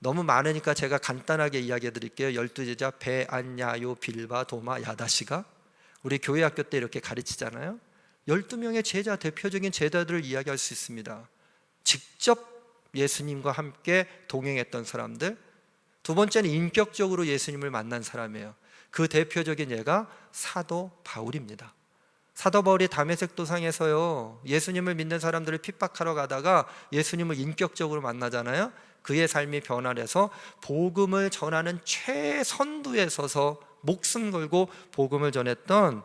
너무 많으니까 제가 간단하게 이야기해 드릴게요. 12제자 베안야요 빌바 도마 야다시가, 우리 교회 학교 때 이렇게 가르치잖아요. 12명의 제자, 대표적인 제자들을 이야기할 수 있습니다. 직접 예수님과 함께 동행했던 사람들. 두 번째는 인격적으로 예수님을 만난 사람이에요. 그 대표적인 예가 사도 바울입니다. 사도 바울이 다메섹 도상에서요, 예수님을 믿는 사람들을 핍박하러 가다가 예수님을 인격적으로 만나잖아요. 그의 삶이 변화돼서 복음을 전하는 최선두에 서서 목숨 걸고 복음을 전했던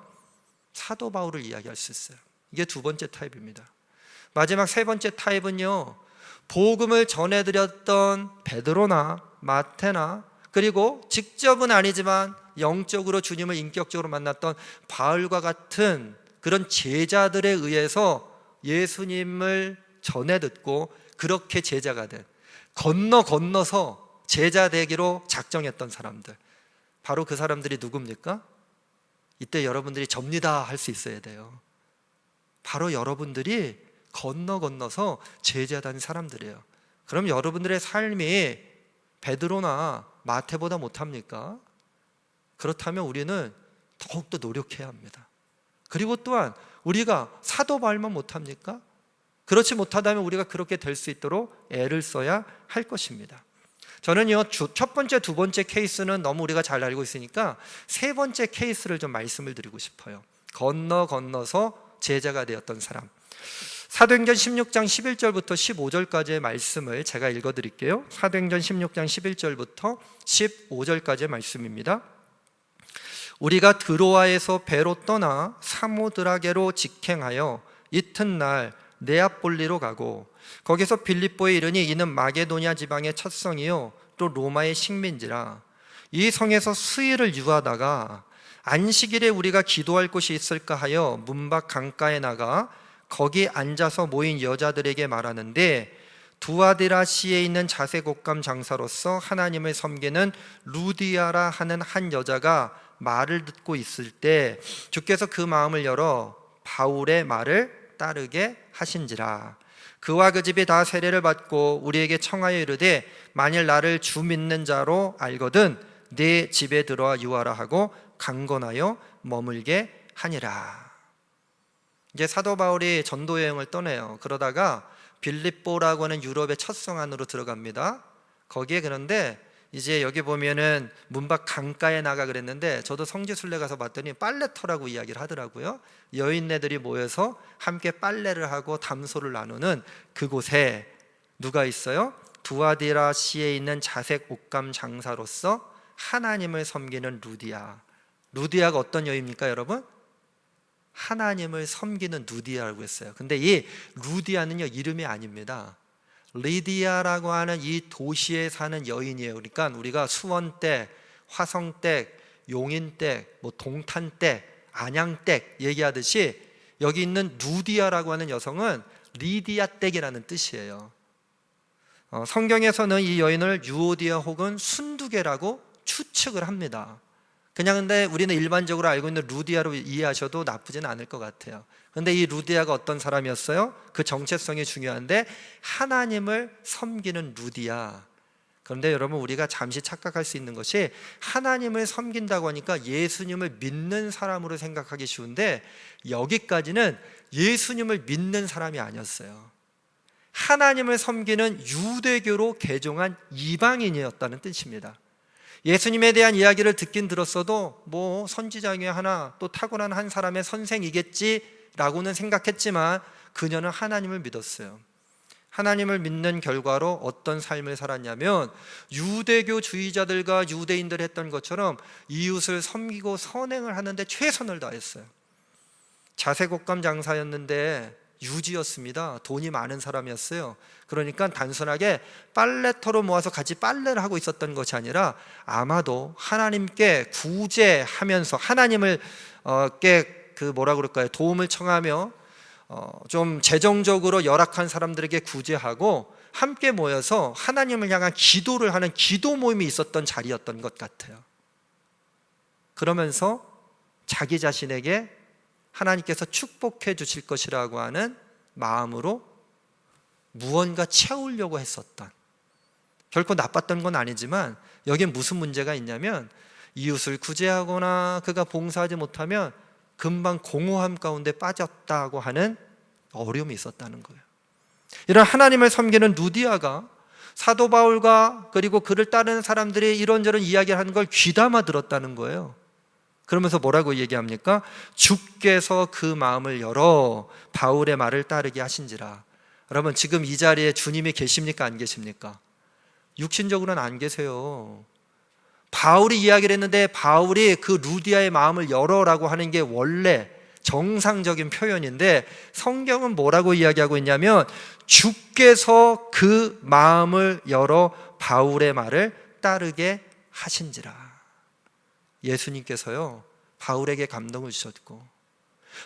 사도 바울을 이야기할 수 있어요. 이게 두 번째 타입입니다. 마지막 세 번째 타입은요, 복음을 전해드렸던 베드로나 마태나, 그리고 직접은 아니지만 영적으로 주님을 인격적으로 만났던 바울과 같은 그런 제자들에 의해서 예수님을 전해 듣고 그렇게 제자가 된, 건너서 제자 되기로 작정했던 사람들, 바로 그 사람들이 누굽니까? 이때 여러분들이 접니다 할 수 있어야 돼요. 바로 여러분들이 건너서 제자된 사람들이에요. 그럼 여러분들의 삶이 베드로나 마태보다 못합니까? 그렇다면 우리는 더욱더 노력해야 합니다. 그리고 또한 우리가 사도 바울만 못합니까? 그렇지 못하다면 우리가 그렇게 될 수 있도록 애를 써야 할 것입니다. 저는요, 첫 번째, 두 번째 케이스는 너무 우리가 잘 알고 있으니까 세 번째 케이스를 좀 말씀을 드리고 싶어요. 건너서 제자가 되었던 사람. 사도행전 16장 11절부터 15절까지의 말씀을 제가 읽어드릴게요. 사도행전 16장 11절부터 15절까지의 말씀입니다. 우리가 드로아에서 배로 떠나 사모드라게로 직행하여 이튿날 네아폴리로 가고, 거기서 빌립보에 이르니 이는 마게도냐 지방의 첫 성이요 또 로마의 식민지라. 이 성에서 수일을 유하다가 안식일에 우리가 기도할 곳이 있을까 하여 문밖 강가에 나가 거기 앉아서 모인 여자들에게 말하는데, 두아디라시에 있는 자색옷감 장사로서 하나님을 섬기는 루디아라 하는 한 여자가 말을 듣고 있을 때 주께서 그 마음을 열어 바울의 말을 따르게 하신지라. 그와 그 집이 다 세례를 받고 우리에게 청하여 이르되 만일 나를 주 믿는 자로 알거든 네 집에 들어와 유하라 하고 강건하여 머물게 하니라. 이제 사도 바울이 전도 여행을 떠내요. 그러다가 빌립보라고 하는 유럽의 첫 성 안으로 들어갑니다. 거기에 그런데 이제 여기 보면은 문밖 강가에 나가 그랬는데 저도 성지순례 가서 봤더니 빨래터라고 이야기를 하더라고요. 여인네들이 모여서 함께 빨래를 하고 담소를 나누는 그곳에 누가 있어요? 두아디라시에 있는 자색 옷감 장사로서 하나님을 섬기는 루디아. 루디아가 어떤 여인입니까, 여러분? 하나님을 섬기는 루디아라고 했어요. 근데 이 루디아는요, 이름이 아닙니다. 리디아라고 하는 이 도시에 사는 여인이에요. 그러니까 우리가 수원댁, 화성댁, 용인댁, 뭐 동탄댁, 안양댁 얘기하듯이 여기 있는 루디아라고 하는 여성은 리디아댁이라는 뜻이에요. 성경에서는 이 여인을 유오디아 혹은 순두개라고 추측을 합니다. 그냥 근데 우리는 일반적으로 알고 있는 루디아로 이해하셔도 나쁘진 않을 것 같아요. 그런데 이 루디아가 어떤 사람이었어요? 그 정체성이 중요한데 하나님을 섬기는 루디아. 그런데 여러분, 우리가 잠시 착각할 수 있는 것이 하나님을 섬긴다고 하니까 예수님을 믿는 사람으로 생각하기 쉬운데 여기까지는 예수님을 믿는 사람이 아니었어요. 하나님을 섬기는 유대교로 개종한 이방인이었다는 뜻입니다. 예수님에 대한 이야기를 듣긴 들었어도 뭐 선지자 중에 하나, 또 탁월한 한 사람의 선생이겠지라고는 생각했지만 그녀는 하나님을 믿었어요. 하나님을 믿는 결과로 어떤 삶을 살았냐면 유대교주의자들과 유대인들 했던 것처럼 이웃을 섬기고 선행을 하는데 최선을 다했어요. 자색옷감 장사였는데 유지였습니다. 돈이 많은 사람이었어요. 그러니까 단순하게 빨래터로 모아서 같이 빨래를 하고 있었던 것이 아니라 아마도 하나님께 구제하면서 하나님을 도움을 청하며 좀 재정적으로 열악한 사람들에게 구제하고 함께 모여서 하나님을 향한 기도를 하는 기도 모임이 있었던 자리였던 것 같아요. 그러면서 자기 자신에게 하나님께서 축복해 주실 것이라고 하는 마음으로 무언가 채우려고 했었던, 결코 나빴던 건 아니지만 여기에 무슨 문제가 있냐면 이웃을 구제하거나 그가 봉사하지 못하면 금방 공허함 가운데 빠졌다고 하는 어려움이 있었다는 거예요. 이런 하나님을 섬기는 루디아가 사도 바울과 그리고 그를 따르는 사람들이 이런저런 이야기를 하는 걸 귀담아 들었다는 거예요. 그러면서 뭐라고 얘기합니까? 주께서 그 마음을 열어 바울의 말을 따르게 하신지라. 여러분, 지금 이 자리에 주님이 계십니까? 안 계십니까? 육신적으로는 안 계세요. 바울이 이야기를 했는데 바울이 그 루디아의 마음을 열어라고 하는 게 원래 정상적인 표현인데 성경은 뭐라고 이야기하고 있냐면 주께서 그 마음을 열어 바울의 말을 따르게 하신지라. 예수님께서요, 바울에게 감동을 주셨고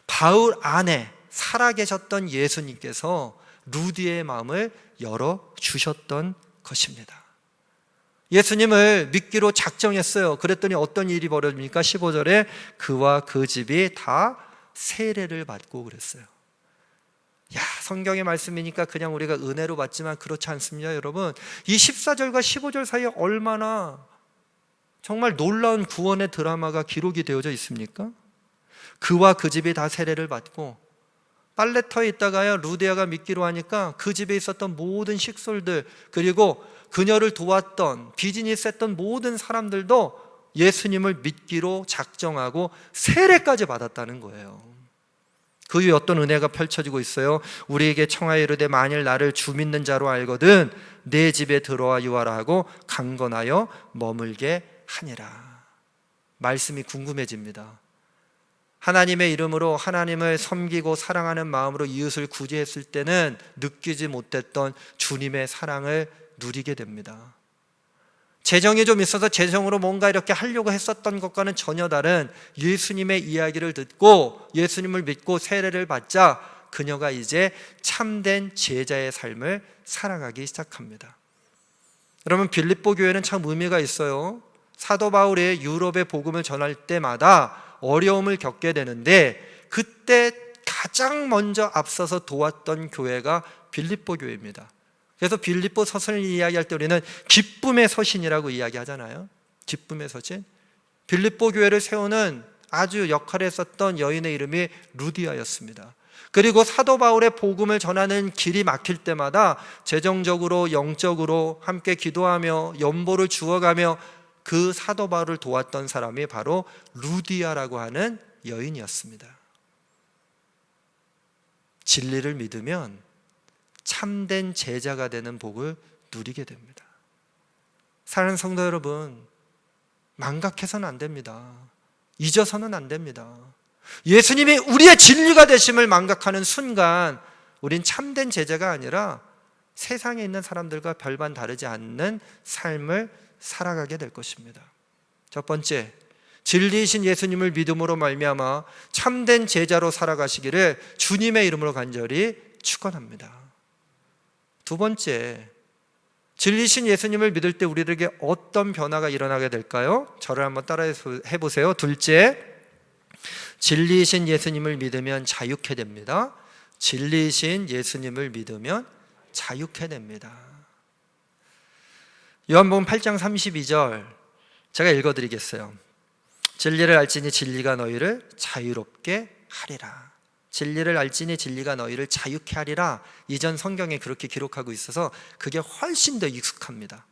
바울 안에 살아계셨던 예수님께서 루디의 마음을 열어주셨던 것입니다. 예수님을 믿기로 작정했어요. 그랬더니 어떤 일이 벌어집니까? 15절에 그와 그 집이 다 세례를 받고 그랬어요. 성경의 말씀이니까 그냥 우리가 은혜로 받지만 그렇지 않습니다, 여러분. 이 14절과 15절 사이에 얼마나 정말 놀라운 구원의 드라마가 기록이 되어져 있습니까? 그와 그 집이 다 세례를 받고 빨래터에 있다가요, 루디아가 믿기로 하니까 그 집에 있었던 모든 식솔들 그리고 그녀를 도왔던 비즈니스 했던 모든 사람들도 예수님을 믿기로 작정하고 세례까지 받았다는 거예요. 그 위에 어떤 은혜가 펼쳐지고 있어요. 우리에게 청하여 이르되 만일 나를 주 믿는 자로 알거든 내 집에 들어와 유하라 하고 강건하여 머물게 하니라. 말씀이 궁금해집니다. 하나님의 이름으로 하나님을 섬기고 사랑하는 마음으로 이웃을 구제했을 때는 느끼지 못했던 주님의 사랑을 누리게 됩니다. 재정이 좀 있어서 재정으로 뭔가 이렇게 하려고 했었던 것과는 전혀 다른 예수님의 이야기를 듣고 예수님을 믿고 세례를 받자 그녀가 이제 참된 제자의 삶을 살아가기 시작합니다. 여러분, 빌립보 교회는 참 의미가 있어요. 사도 바울이 유럽의 복음을 전할 때마다 어려움을 겪게 되는데 그때 가장 먼저 앞서서 도왔던 교회가 빌립보 교회입니다. 그래서 빌립보 서신을 이야기할 때 우리는 기쁨의 서신이라고 이야기하잖아요. 기쁨의 서신. 빌립보 교회를 세우는 아주 역할을 했었던 여인의 이름이 루디아였습니다. 그리고 사도 바울의 복음을 전하는 길이 막힐 때마다 재정적으로 영적으로 함께 기도하며 연보를 주어가며 그 사도 바울을 도왔던 사람이 바로 루디아라고 하는 여인이었습니다. 진리를 믿으면 참된 제자가 되는 복을 누리게 됩니다. 사랑하는 성도 여러분, 망각해서는 안 됩니다. 잊어서는 안 됩니다. 예수님이 우리의 진리가 되심을 망각하는 순간 우린 참된 제자가 아니라 세상에 있는 사람들과 별반 다르지 않는 삶을 살아가게 될 것입니다. 첫 번째, 진리이신 예수님을 믿음으로 말미암아 참된 제자로 살아가시기를 주님의 이름으로 간절히 축원합니다. 두 번째, 진리이신 예수님을 믿을 때 우리에게 어떤 변화가 일어나게 될까요? 저를 한번 따라해 보세요. 둘째, 진리이신 예수님을 믿으면 자유케 됩니다. 진리이신 예수님을 믿으면 자유케 됩니다. 요한복음 8장 32절 제가 읽어드리겠어요. 진리를 알지니 진리가 너희를 자유롭게 하리라. 진리를 알지니 진리가 너희를 자유케 하리라. 이전 성경에 그렇게 기록하고 있어서 그게 훨씬 더 익숙합니다.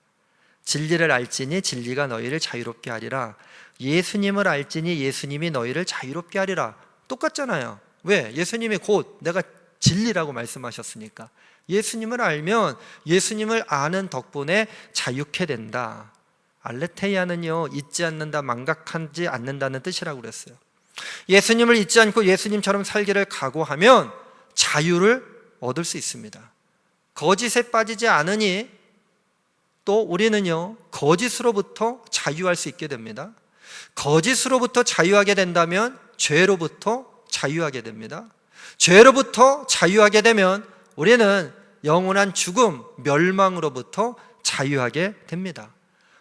진리를 알지니 진리가 너희를 자유롭게 하리라. 예수님을 알지니 예수님이 너희를 자유롭게 하리라. 똑같잖아요. 왜? 예수님이 곧 내가 진리라고 말씀하셨으니까. 예수님을 알면 예수님을 아는 덕분에 자유케 된다. 알레테이아는요, 잊지 않는다, 망각하지 않는다는 뜻이라고 그랬어요. 예수님을 잊지 않고 예수님처럼 살기를 각오하면 자유를 얻을 수 있습니다. 거짓에 빠지지 않으니 또 우리는요, 거짓으로부터 자유할 수 있게 됩니다. 거짓으로부터 자유하게 된다면 죄로부터 자유하게 됩니다. 죄로부터 자유하게 되면 우리는 영원한 죽음, 멸망으로부터 자유하게 됩니다.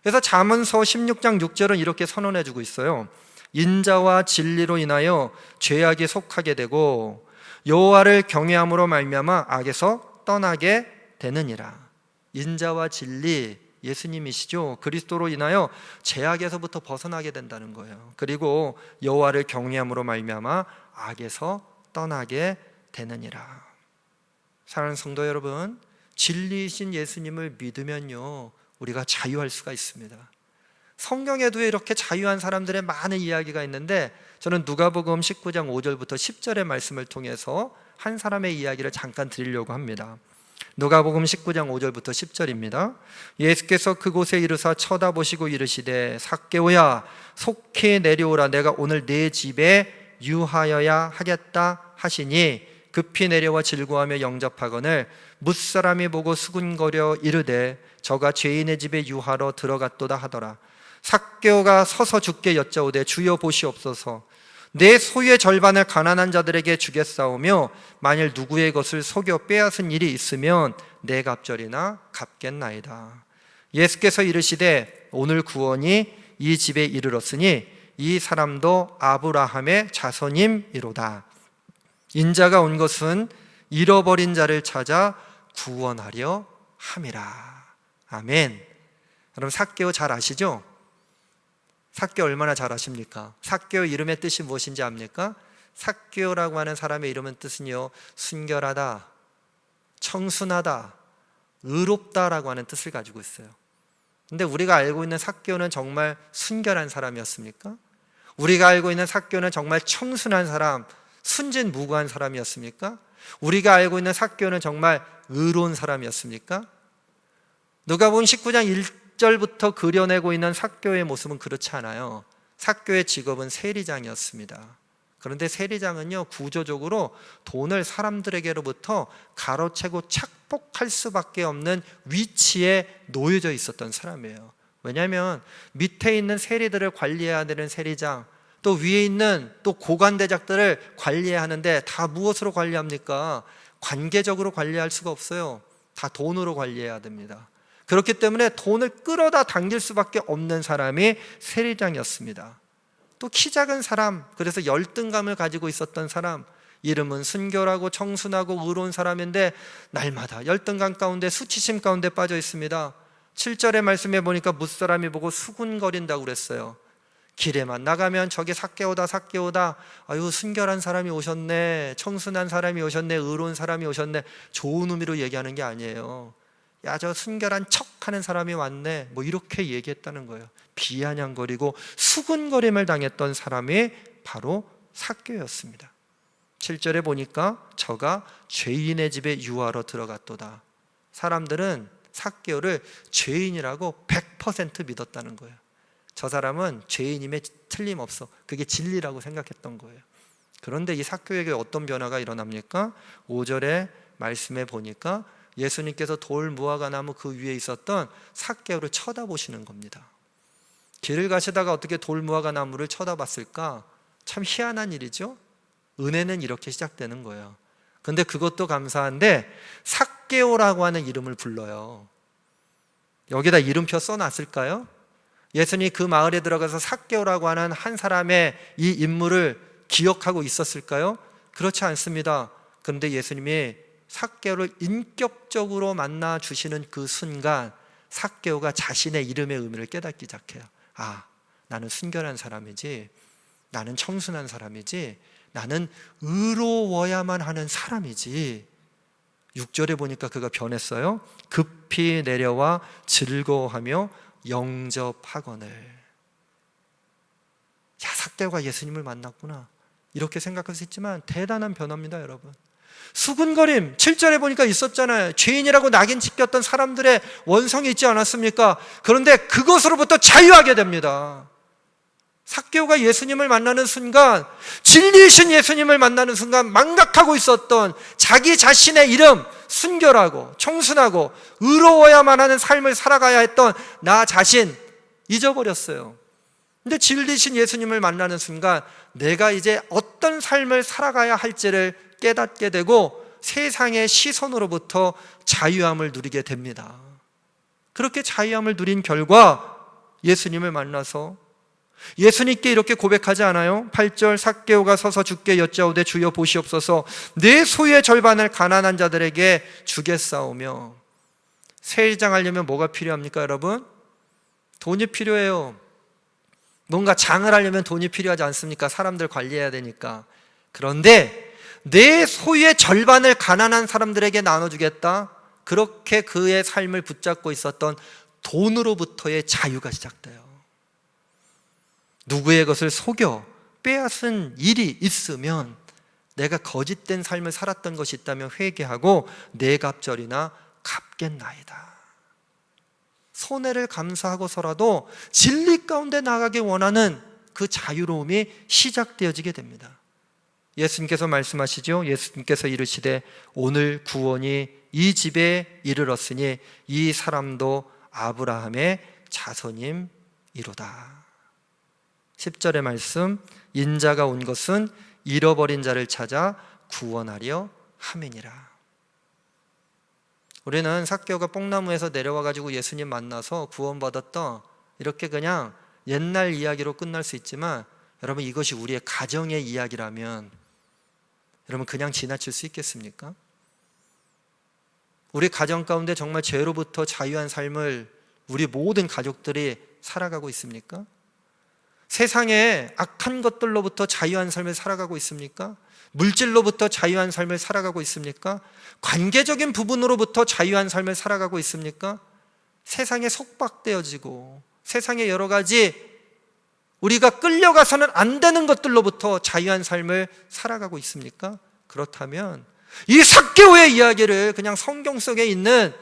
그래서 잠언서 16장 6절은 이렇게 선언해 주고 있어요. 인자와 진리로 인하여 죄악에 속하게 되고 여호와를 경외함으로 말미암아 악에서 떠나게 되느니라. 인자와 진리, 예수님이시죠. 그리스도로 인하여 죄악에서부터 벗어나게 된다는 거예요. 그리고 여호와를 경외함으로 말미암아 악에서 떠나게 되느니라. 사랑하는 성도 여러분, 진리이신 예수님을 믿으면요, 우리가 자유할 수가 있습니다. 성경에도 이렇게 자유한 사람들의 많은 이야기가 있는데 저는 누가복음 19장 5절부터 10절의 말씀을 통해서 한 사람의 이야기를 잠깐 드리려고 합니다. 누가복음 19장 5절부터 10절입니다. 예수께서 그곳에 이르사 쳐다보시고 이르시되 삭개오야 속히 내려오라. 내가 오늘 네 집에 유하여야 하겠다 하시니 급히 내려와 질구하며 영접하거늘 뭇사람이 보고 수군거려 이르되 저가 죄인의 집에 유하러 들어갔도다 하더라. 삭개오가 서서 주께 여짜오되 주여 보시옵소서. 내 소유의 절반을 가난한 자들에게 주겠사오며 만일 누구의 것을 속여 빼앗은 일이 있으면 내 갑절이나 갚겠나이다. 예수께서 이르시되 오늘 구원이 이 집에 이르렀으니 이 사람도 아브라함의 자손임이로다. 인자가 온 것은 잃어버린 자를 찾아 구원하려 함이라. 아멘. 여러분 삭개오 잘 아시죠? 삭개오 얼마나 잘 아십니까? 삭개오 이름의 뜻이 무엇인지 압니까? 삭개오라고 하는 사람의 이름은 뜻은요, 순결하다, 청순하다, 의롭다라고 하는 뜻을 가지고 있어요. 근데 우리가 알고 있는 삭개오는 정말 순결한 사람이었습니까? 우리가 알고 있는 삭개오는 정말 청순한 사람, 순진무구한 사람이었습니까? 우리가 알고 있는 삭개오는 정말 의로운 사람이었습니까? 누가복음 19장 1절부터 그려내고 있는 삭개오의 모습은 그렇지 않아요. 삭개오의 직업은 세리장이었습니다. 그런데 세리장은요, 구조적으로 돈을 사람들에게로부터 가로채고 착복할 수밖에 없는 위치에 놓여져 있었던 사람이에요. 왜냐하면 밑에 있는 세리들을 관리해야 되는 세리장, 또 위에 있는 또 고관대작들을 관리해야 하는데 다 무엇으로 관리합니까? 관계적으로 관리할 수가 없어요. 다 돈으로 관리해야 됩니다. 그렇기 때문에 돈을 끌어다 당길 수밖에 없는 사람이 세리장이었습니다. 또 키 작은 사람, 그래서 열등감을 가지고 있었던 사람, 이름은 순결하고 청순하고 의로운 사람인데 날마다 열등감 가운데 수치심 가운데 빠져 있습니다. 7절의 말씀에 보니까 무사람이 보고 수군거린다고 그랬어요. 길에만 나가면 저게 삭개오다 삭개오다, 아유 순결한 사람이 오셨네, 청순한 사람이 오셨네, 의로운 사람이 오셨네, 좋은 의미로 얘기하는 게 아니에요. 야, 저 순결한 척하는 사람이 왔네, 뭐 이렇게 얘기했다는 거예요. 비아냥거리고 수군거림을 당했던 사람이 바로 삭개오였습니다. 7절에 보니까 저가 죄인의 집에 유하러 들어갔도다. 사람들은 삭개오를 죄인이라고 100% 믿었다는 거예요. 저 사람은 죄인임에 틀림없어, 그게 진리라고 생각했던 거예요. 그런데 이 삭개오에게 어떤 변화가 일어납니까? 5절의 말씀에 보니까 예수님께서 돌 무화과 나무 그 위에 있었던 삭개오를 쳐다보시는 겁니다. 길을 가시다가 어떻게 돌 무화과 나무를 쳐다봤을까? 참 희한한 일이죠. 은혜는 이렇게 시작되는 거예요. 근데 그것도 감사한데 삭개오라고 하는 이름을 불러요. 여기다 이름표 써놨을까요? 예수님이 그 마을에 들어가서 삭개오라고 하는 한 사람의 이 인물을 기억하고 있었을까요? 그렇지 않습니다. 그런데 예수님이 삭개오를 인격적으로 만나 주시는 그 순간 삭개오가 자신의 이름의 의미를 깨닫기 시작해요. 아, 나는 순결한 사람이지, 나는 청순한 사람이지, 나는 의로워야만 하는 사람이지. 6절에 보니까 그가 변했어요. 급히 내려와 즐거워하며 영접하거늘. 야, 삭개오가 예수님을 만났구나, 이렇게 생각할 수 있지만 대단한 변화입니다, 여러분. 수군거림 7절에 보니까 있었잖아요. 죄인이라고 낙인 찍혔던 사람들의 원성이 있지 않았습니까? 그런데 그것으로부터 자유하게 됩니다. 삭개오가 예수님을 만나는 순간, 진리이신 예수님을 만나는 순간 망각하고 있었던 자기 자신의 이름, 순결하고 청순하고 의로워야만 하는 삶을 살아가야 했던 나 자신 잊어버렸어요. 근데 진리이신 예수님을 만나는 순간 내가 이제 어떤 삶을 살아가야 할지를 깨닫게 되고 세상의 시선으로부터 자유함을 누리게 됩니다. 그렇게 자유함을 누린 결과 예수님을 만나서 예수님께 이렇게 고백하지 않아요? 8절, 삭개오가 서서 주께 여짜오되 주여 보시옵소서, 내 소유의 절반을 가난한 자들에게 주겠사오며. 세장하려면 뭐가 필요합니까, 여러분? 돈이 필요해요. 뭔가 장을 하려면 돈이 필요하지 않습니까? 사람들 관리해야 되니까. 그런데 내 소유의 절반을 가난한 사람들에게 나눠주겠다, 그렇게 그의 삶을 붙잡고 있었던 돈으로부터의 자유가 시작돼요. 누구의 것을 속여 빼앗은 일이 있으면, 내가 거짓된 삶을 살았던 것이 있다면 회개하고 내 갑절이나 갚겠나이다. 손해를 감수하고서라도 진리 가운데 나가기 원하는 그 자유로움이 시작되어지게 됩니다. 예수님께서 말씀하시죠. 예수님께서 이르시되 오늘 구원이 이 집에 이르렀으니 이 사람도 아브라함의 자손임이로다. 10절의 말씀, 인자가 온 것은 잃어버린 자를 찾아 구원하려 함이니라. 우리는 삭개오가 뽕나무에서 내려와 가지고 예수님 만나서 구원받았다, 이렇게 그냥 옛날 이야기로 끝날 수 있지만, 여러분 이것이 우리의 가정의 이야기라면 여러분 그냥 지나칠 수 있겠습니까? 우리 가정 가운데 정말 죄로부터 자유한 삶을 우리 모든 가족들이 살아가고 있습니까? 세상에 악한 것들로부터 자유한 삶을 살아가고 있습니까? 물질로부터 자유한 삶을 살아가고 있습니까? 관계적인 부분으로부터 자유한 삶을 살아가고 있습니까? 세상에 속박되어지고 세상에 여러 가지 우리가 끌려가서는 안 되는 것들로부터 자유한 삶을 살아가고 있습니까? 그렇다면 이 삭개오의 이야기를 그냥 성경 속에 있는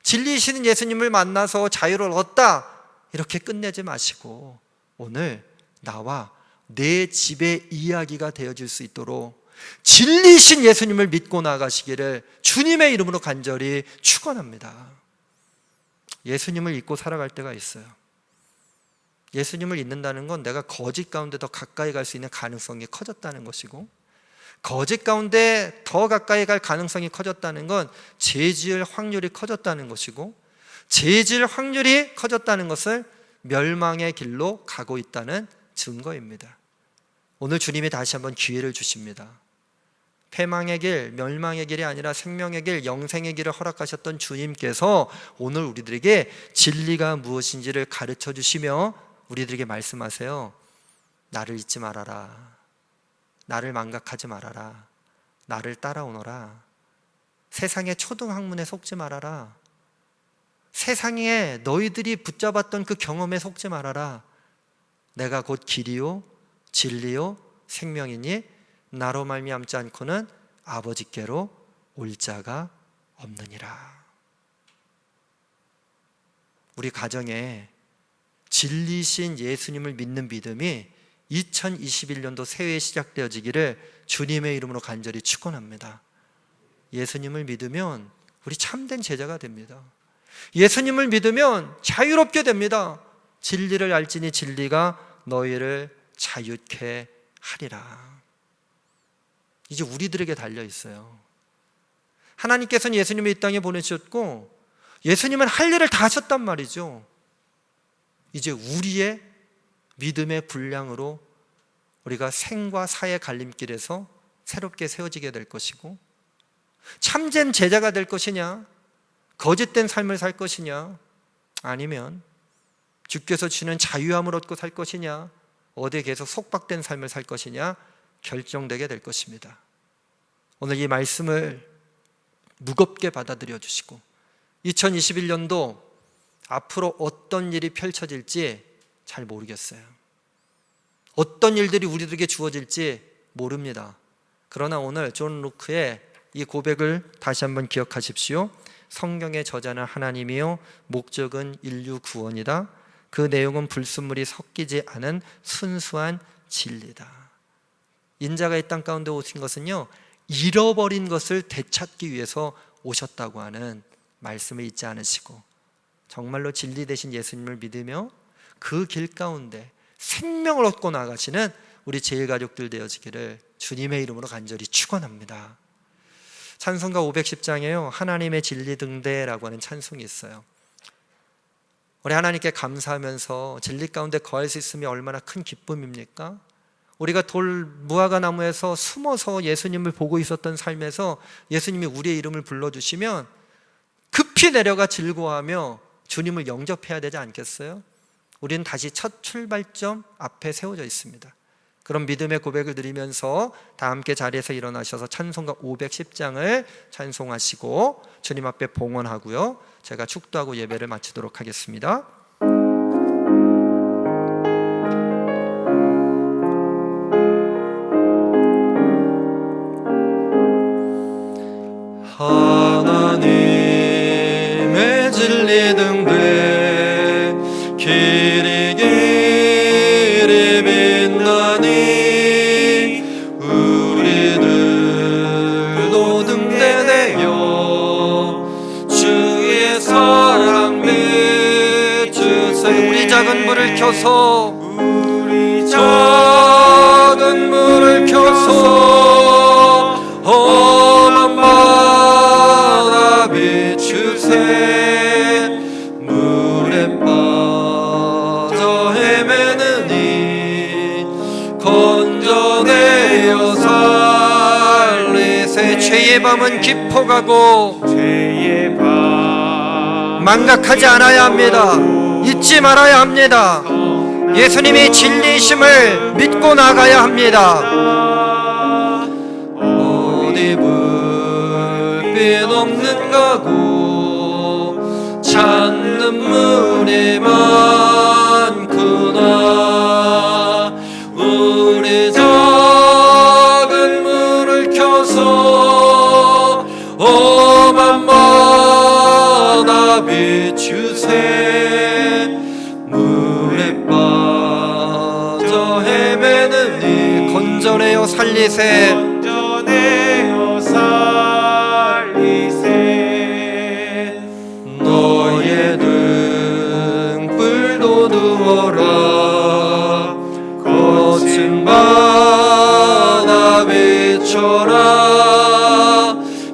진리이신 예수님을 만나서 자유를 얻다, 이렇게 끝내지 마시고 오늘 나와 내 집의 이야기가 되어질 수 있도록 진리이신 예수님을 믿고 나가시기를 주님의 이름으로 간절히 축원합니다. 예수님을 잊고 살아갈 때가 있어요. 예수님을 잊는다는 건 내가 거짓 가운데 더 가까이 갈 수 있는 가능성이 커졌다는 것이고, 거짓 가운데 더 가까이 갈 가능성이 커졌다는 건 죄 지을 확률이 커졌다는 것이고, 죄 지을 확률이 커졌다는 것을 멸망의 길로 가고 있다는 증거입니다. 오늘 주님이 다시 한번 기회를 주십니다. 패망의 길, 멸망의 길이 아니라 생명의 길, 영생의 길을 허락하셨던 주님께서 오늘 우리들에게 진리가 무엇인지를 가르쳐 주시며 우리들에게 말씀하세요. 나를 잊지 말아라. 나를 망각하지 말아라. 나를 따라오너라. 세상의 초등학문에 속지 말아라. 세상에 너희들이 붙잡았던 그 경험에 속지 말아라. 내가 곧 길이요 진리요 생명이니 나로 말미암지 않고는 아버지께로 올 자가 없느니라. 우리 가정에 진리신 예수님을 믿는 믿음이 2021년도 새해에 시작되어지기를 주님의 이름으로 간절히 축원합니다. 예수님을 믿으면 우리 참된 제자가 됩니다. 예수님을 믿으면 자유롭게 됩니다. 진리를 알지니 진리가 너희를 자유케 하리라. 이제 우리들에게 달려 있어요. 하나님께서는 예수님을 이 땅에 보내셨고 예수님은 할 일을 다 하셨단 말이죠. 이제 우리의 믿음의 분량으로 우리가 생과 사의 갈림길에서 새롭게 세워지게 될 것이고, 참된 제자가 될 것이냐, 거짓된 삶을 살 것이냐, 아니면 주께서 주는 자유함을 얻고 살 것이냐, 어디에 계속 속박된 삶을 살 것이냐 결정되게 될 것입니다. 오늘 이 말씀을 무겁게 받아들여 주시고 2021년도 앞으로 어떤 일이 펼쳐질지 잘 모르겠어요. 어떤 일들이 우리들에게 주어질지 모릅니다. 그러나 오늘 존 루크의 이 고백을 다시 한번 기억하십시오. 성경의 저자는 하나님이요 목적은 인류 구원이다. 그 내용은 불순물이 섞이지 않은 순수한 진리다. 인자가 이 땅 가운데 오신 것은요 잃어버린 것을 되찾기 위해서 오셨다고 하는 말씀을 잊지 않으시고, 정말로 진리 되신 예수님을 믿으며 그 길 가운데 생명을 얻고 나가시는 우리 제일가족들 되어지기를 주님의 이름으로 간절히 축원합니다. 찬송가 510장에요 하나님의 진리 등대라고 하는 찬송이 있어요. 우리 하나님께 감사하면서 진리 가운데 거할 수 있으면 얼마나 큰 기쁨입니까? 우리가 돌 무화과 나무에서 숨어서 예수님을 보고 있었던 삶에서 예수님이 우리의 이름을 불러주시면 급히 내려가 즐거워하며 주님을 영접해야 되지 않겠어요? 우리는 다시 첫 출발점 앞에 세워져 있습니다. 그런 믿음의 고백을 드리면서 다 함께 자리에서 일어나셔서 찬송가 510장을 찬송하시고 주님 앞에 봉헌하고요, 제가 축도하고 예배를 마치도록 하겠습니다. 하나님의 진리 등대 길이 길이 빛나니 우리들도 등대되어 주의 사랑 비추세. 우리 작은 불을 켜서 우리 작은 불을 켜서 험한 바다 비추세. 물에 빠져 헤매는 이 건져내어 살리세. 죄의 밤은 깊어가고 죄의 밤 망각하지 않아야 합니다. 잊지 말아야 합니다. 예수님이 진리이심을 믿고 나가야 합니다. 어디 불빛 없는 가구 찬눈물이 많구나. 우리 작은 물을 켜서 험한 바다 비추세. 물에 빠져 헤매는 이 건져내어 살리세. 건져내어 살리세. 너의 등불도 두어라. 거친 바다 비춰라.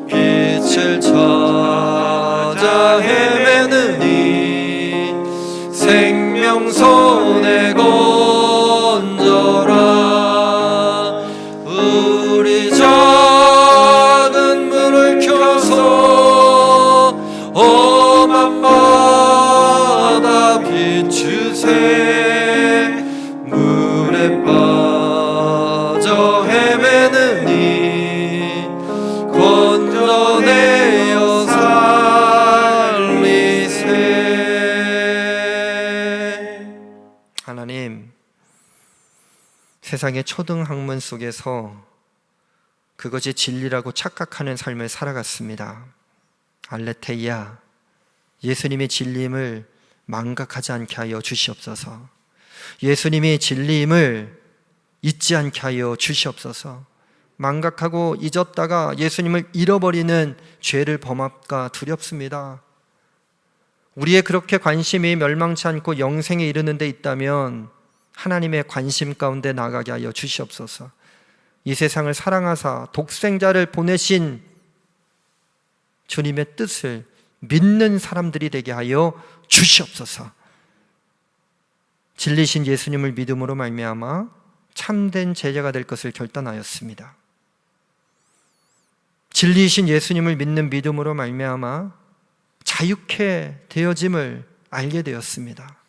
빛을 찾아 헤매는 이 생명 손에 건져라. 우리 작은 세상의 초등학문 속에서 그것이 진리라고 착각하는 삶을 살아갔습니다. 알레테이아, 예수님의 진리임을 망각하지 않게 하여 주시옵소서. 예수님이 진리임을 잊지 않게 하여 주시옵소서. 망각하고 잊었다가 예수님을 잃어버리는 죄를 범할까 두렵습니다. 우리의 그렇게 관심이 멸망치 않고 영생에 이르는 데 있다면 하나님의 관심 가운데 나가게 하여 주시옵소서. 이 세상을 사랑하사 독생자를 보내신 주님의 뜻을 믿는 사람들이 되게 하여 주시옵소서. 진리신 예수님을 믿음으로 말미암아 참된 제자가 될 것을 결단하였습니다. 진리이신 예수님을 믿는 믿음으로 말미암아 자유케 되어짐을 알게 되었습니다.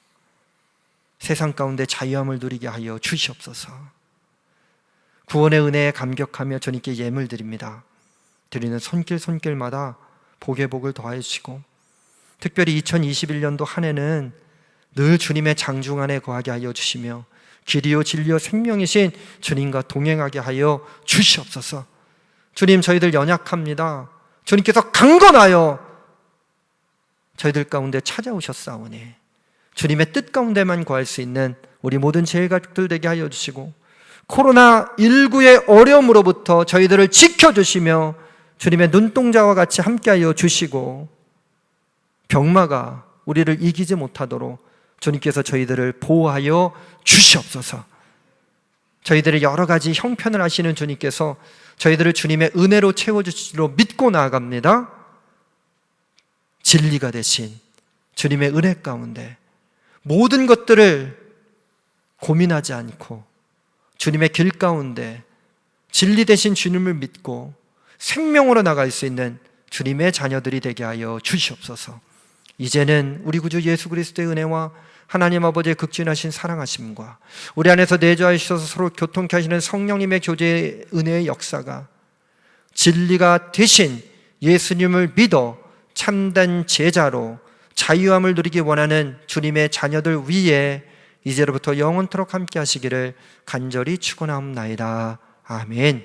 세상 가운데 자유함을 누리게 하여 주시옵소서. 구원의 은혜에 감격하며 주님께 예물 드립니다. 드리는 손길마다 복의 복을 더하여 주시고, 특별히 2021년도 한 해는 늘 주님의 장중 안에 거하게 하여 주시며 길이요 진리요 생명이신 주님과 동행하게 하여 주시옵소서. 주님, 저희들 연약합니다. 주님께서 강건하여 저희들 가운데 찾아오셨사오니 주님의 뜻 가운데만 거할 수 있는 우리 모든 제일가족들 되게 하여 주시고, 코로나19의 어려움으로부터 저희들을 지켜주시며 주님의 눈동자와 같이 함께하여 주시고, 병마가 우리를 이기지 못하도록 주님께서 저희들을 보호하여 주시옵소서. 저희들의 여러 가지 형편을 아시는 주님께서 저희들을 주님의 은혜로 채워주시기로 믿고 나아갑니다. 진리가 되신 주님의 은혜 가운데 모든 것들을 고민하지 않고 주님의 길 가운데 진리 되신 주님을 믿고 생명으로 나갈 수 있는 주님의 자녀들이 되게 하여 주시옵소서. 이제는 우리 구주 예수 그리스도의 은혜와 하나님 아버지의 극진하신 사랑하심과 우리 안에서 내주하셔서 서로 교통케 하시는 성령님의 교제의 은혜의 역사가 진리가 되신 예수님을 믿어 참된 제자로 자유함을 누리기 원하는 주님의 자녀들 위에 이제로부터 영원토록 함께 하시기를 간절히 축원하옵나이다. 아멘.